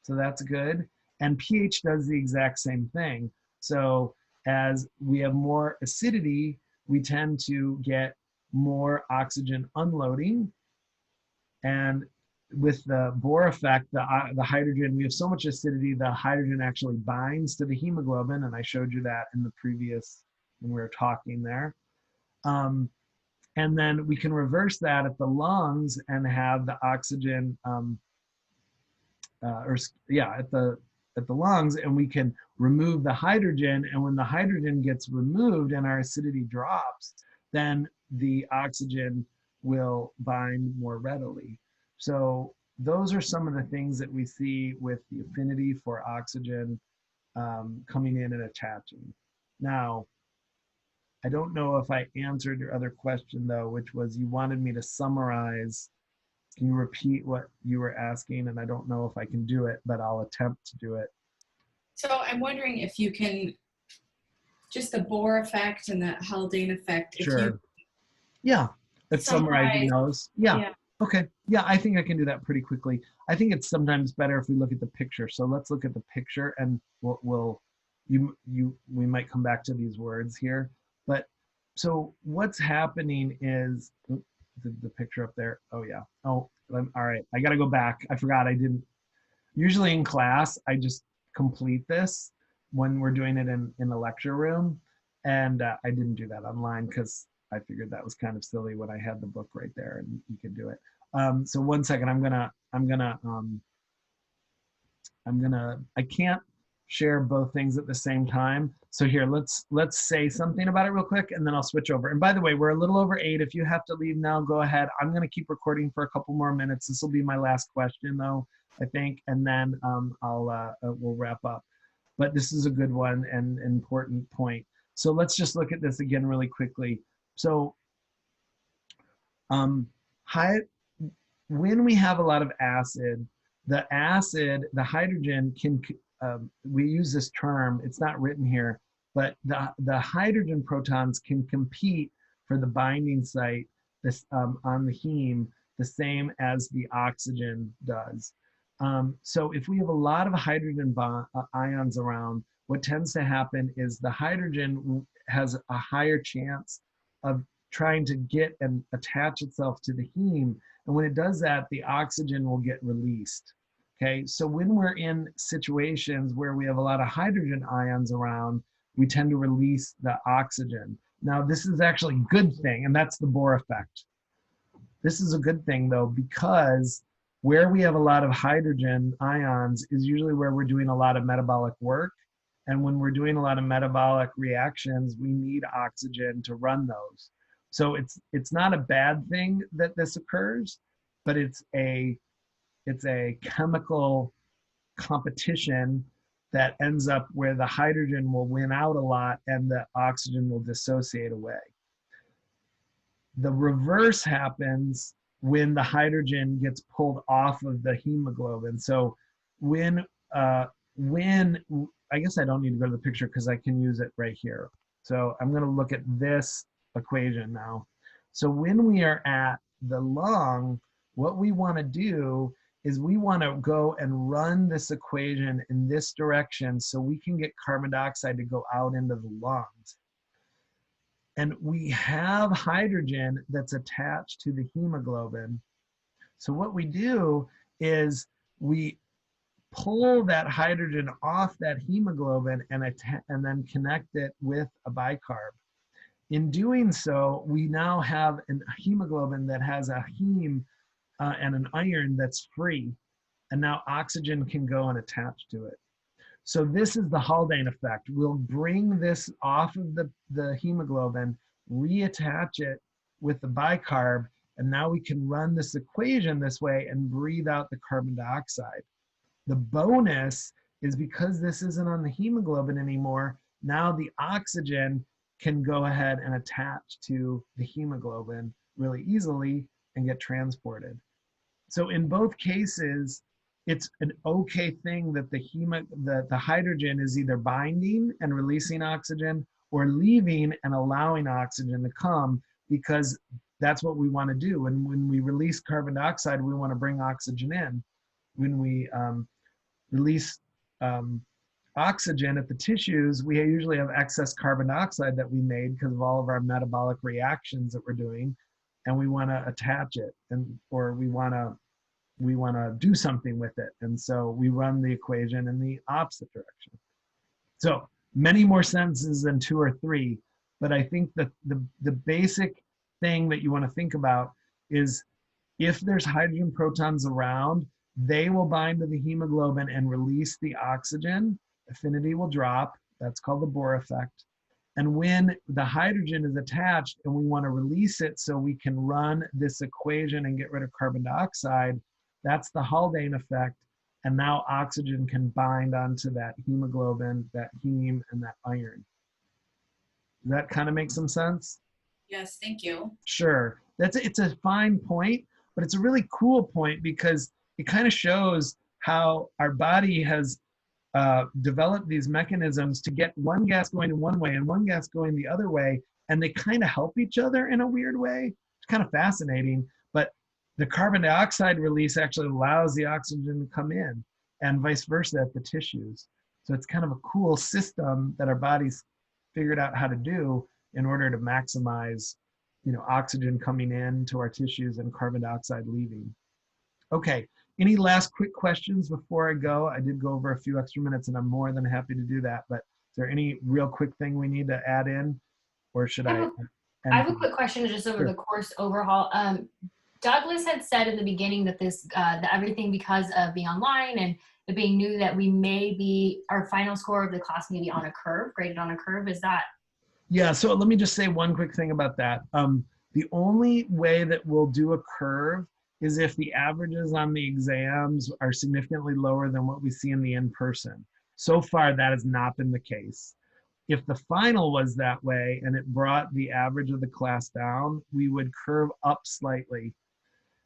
Speaker 1: So that's good. And pH does the exact same thing. So as we have more acidity, we tend to get more oxygen unloading. And with the Bohr effect, the hydrogen, we have so much acidity, the hydrogen actually binds to the hemoglobin. And I showed you that in the previous, when we were talking there. And then we can reverse that at the lungs and have the oxygen, at the lungs, and we can remove the hydrogen. And when the hydrogen gets removed and our acidity drops, then the oxygen will bind more readily. So those are some of the things that we see with the affinity for oxygen coming in and attaching. Now, I don't know if I answered your other question though, which was you wanted me to summarize. Can you repeat what you were asking? And I don't know if I can do it, but I'll attempt to do it.
Speaker 3: So I'm wondering if you can, just the Bohr effect and the Haldane effect.
Speaker 1: Sure. Yeah, let's summarizing those. Yeah. Okay. Yeah, I think I can do that pretty quickly. I think it's sometimes better if we look at the picture. So let's look at the picture, and we might come back to these words here. But so what's happening is the picture up there. Oh yeah. Oh, all right. I got to go back. I forgot I didn't. Usually in class, I just complete this when we're doing it in the lecture room. And I didn't do that online because I figured that was kind of silly when I had the book right there and you could do it. So one second, I can't share both things at the same time. So here, let's say something about it real quick and then I'll switch over. And by the way, we're a little over 8. If you have to leave now, go ahead. I'm gonna keep recording for a couple more minutes. This will be my last question though, I think, and then we'll wrap up. But this is a good one and an important point. So let's just look at this again really quickly. So when we have a lot of acid, the hydrogen can, we use this term, it's not written here, but the hydrogen protons can compete for the binding site on the heme the same as the oxygen does. So if we have a lot of hydrogen ions around, what tends to happen is the hydrogen has a higher chance of trying to get and attach itself to the heme. And when it does that, the oxygen will get released. Okay, so when we're in situations where we have a lot of hydrogen ions around, we tend to release the oxygen. Now, this is actually a good thing, and that's the Bohr effect. This is a good thing, though, because where we have a lot of hydrogen ions is usually where we're doing a lot of metabolic work. And when we're doing a lot of metabolic reactions, we need oxygen to run those. So it's not a bad thing that this occurs, but it's a chemical competition that ends up where the hydrogen will win out a lot and the oxygen will dissociate away. The reverse happens when the hydrogen gets pulled off of the hemoglobin. So when I guess I don't need to go to the picture because I can use it right here. So I'm going to look at this equation now. So when we are at the lung, what we want to do is we want to go and run this equation in this direction so we can get carbon dioxide to go out into the lungs. And we have hydrogen that's attached to the hemoglobin. So what we do is we pull that hydrogen off that hemoglobin and then connect it with a bicarb. In doing so, we now have a hemoglobin that has a heme and an iron that's free, and now oxygen can go and attach to it. So this is the Haldane effect. We'll bring this off of the hemoglobin, reattach it with the bicarb, and now we can run this equation this way and breathe out the carbon dioxide. The bonus is because this isn't on the hemoglobin anymore, now the oxygen can go ahead and attach to the hemoglobin really easily and get transported. So in both cases, it's an okay thing that the hydrogen is either binding and releasing oxygen or leaving and allowing oxygen to come, because that's what we want to do. And when we release carbon dioxide, we want to bring oxygen in. When we release oxygen at the tissues, we usually have excess carbon dioxide that we made because of all of our metabolic reactions that we're doing, and we want to attach it, or we want to do something with it. And so we run the equation in the opposite direction. So many more sentences than 2 or 3, but I think that the basic thing that you want to think about is if there's hydrogen protons around, they will bind to the hemoglobin and release the oxygen. Affinity will drop. That's called the Bohr effect. And when the hydrogen is attached and we want to release it so we can run this equation and get rid of carbon dioxide, that's the Haldane effect. And now oxygen can bind onto that hemoglobin, that heme, and that iron. Does that kind of make some sense?
Speaker 3: Yes, thank you.
Speaker 1: Sure. It's a fine point, but it's a really cool point because it kind of shows how our body has developed these mechanisms to get one gas going in one way and one gas going the other way, and they kind of help each other in a weird way. It's kind of fascinating, but the carbon dioxide release actually allows the oxygen to come in, and vice versa at the tissues. So it's kind of a cool system that our bodies figured out how to do in order to maximize, oxygen coming in to our tissues and carbon dioxide leaving. Okay, any last quick questions before I go? I did go over a few extra minutes and I'm more than happy to do that, but is there any real quick thing we need to add in, or should I?
Speaker 2: I have a quick question just over
Speaker 1: Sure.
Speaker 2: the course overhaul. Douglas had said in the beginning that that everything, because of being online and it being new, that we may be, our final score of the class may be on a curve, graded on a curve. Is that?
Speaker 1: Yeah, so let me just say one quick thing about that. The only way that we'll do a curve is if the averages on the exams are significantly lower than what we see in the in-person. So far, that has not been the case. If the final was that way and it brought the average of the class down, we would curve up slightly.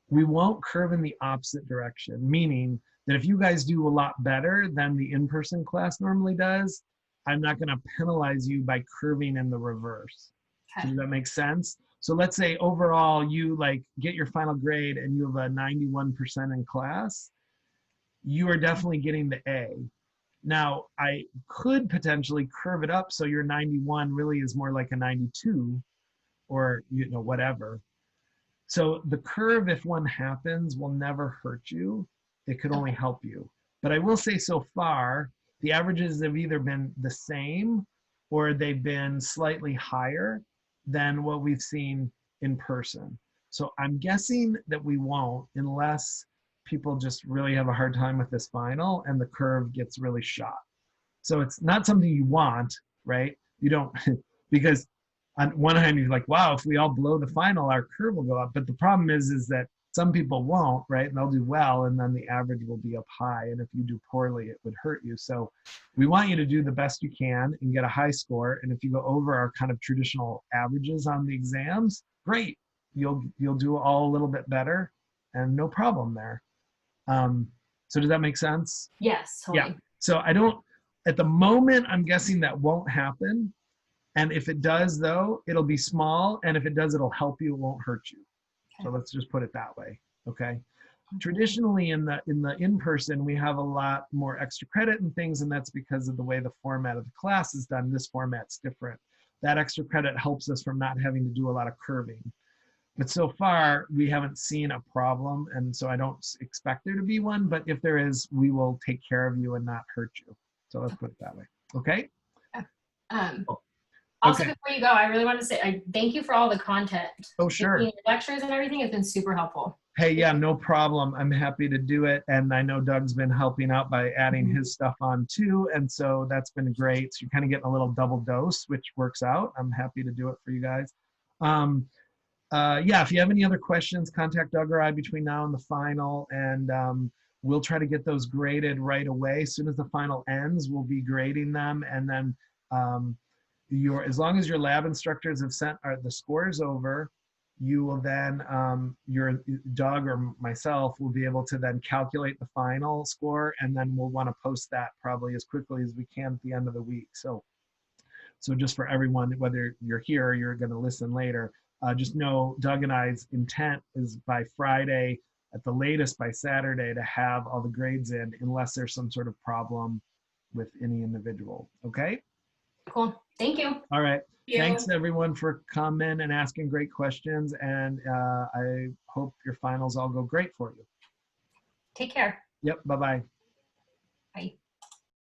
Speaker 1: We won't curve in the opposite direction, meaning that if you guys do a lot better than the in-person class normally does, I'm not going to penalize you by curving in the reverse.
Speaker 2: Okay.
Speaker 1: Does that make sense? So let's say overall you get your final grade and you have a 91% in class, you are definitely getting the A. Now, I could potentially curve it up so your 91 really is more like a 92 or, whatever. So the curve, if one happens, will never hurt you. It could only help you. But I will say so far, the averages have either been the same or they've been slightly higher than what we've seen in person. So I'm guessing that we won't unless people just really have a hard time with this final and the curve gets really shot. So it's not something you want, right? You don't, because on one hand, you're like, wow, if we all blow the final, our curve will go up. But the problem is that some people won't, right? And they'll do well, and then the average will be up high. And if you do poorly, it would hurt you. So we want you to do the best you can and get a high score. And if you go over our kind of traditional averages on the exams, great. You'll do all a little bit better, and no problem there. So does that make sense?
Speaker 2: Yes, totally.
Speaker 1: Yeah. So I don't, at the moment, I'm guessing that won't happen. And if it does, though, it'll be small. And if it does, it'll help you. It won't hurt you.
Speaker 2: Okay.
Speaker 1: So let's just put it that way. Okay. Traditionally, in the in-person, we have a lot more extra credit and things, and that's because of the way the format of the class is done. This format's different. That extra credit helps us from not having to do a lot of curving. But so far, we haven't seen a problem, and so I don't expect there to be one. But if there is, we will take care of you and not hurt you. So let's put it that way. Okay.
Speaker 2: Also,
Speaker 1: Okay.
Speaker 2: before you go, I really want to say I thank you for all the content.
Speaker 1: Oh, sure.
Speaker 2: The lectures and everything has been super helpful.
Speaker 1: Hey, yeah, no problem. I'm happy to do it. And I know Doug's been helping out by adding his stuff on too. And so that's been great. So you're kind of getting a little double dose, which works out. I'm happy to do it for you guys. Yeah, if you have any other questions, contact Doug or I between now and the final. And we'll try to get those graded right away. As soon as the final ends, we'll be grading them. And then as long as your lab instructors have sent the scores over, you will then, your Doug or myself will be able to then calculate the final score, and then we'll want to post that probably as quickly as we can at the end of the week. So just for everyone, whether you're here or you're going to listen later, just know Doug and I's intent is by Friday, at the latest by Saturday, to have all the grades in, unless there's some sort of problem with any individual. Okay?
Speaker 2: Cool. Thank you.
Speaker 1: All right.
Speaker 3: you.
Speaker 1: Thanks everyone for coming and asking great questions. And I hope your finals all go great for you.
Speaker 2: Take care.
Speaker 1: Yep. Bye-bye.
Speaker 2: Bye.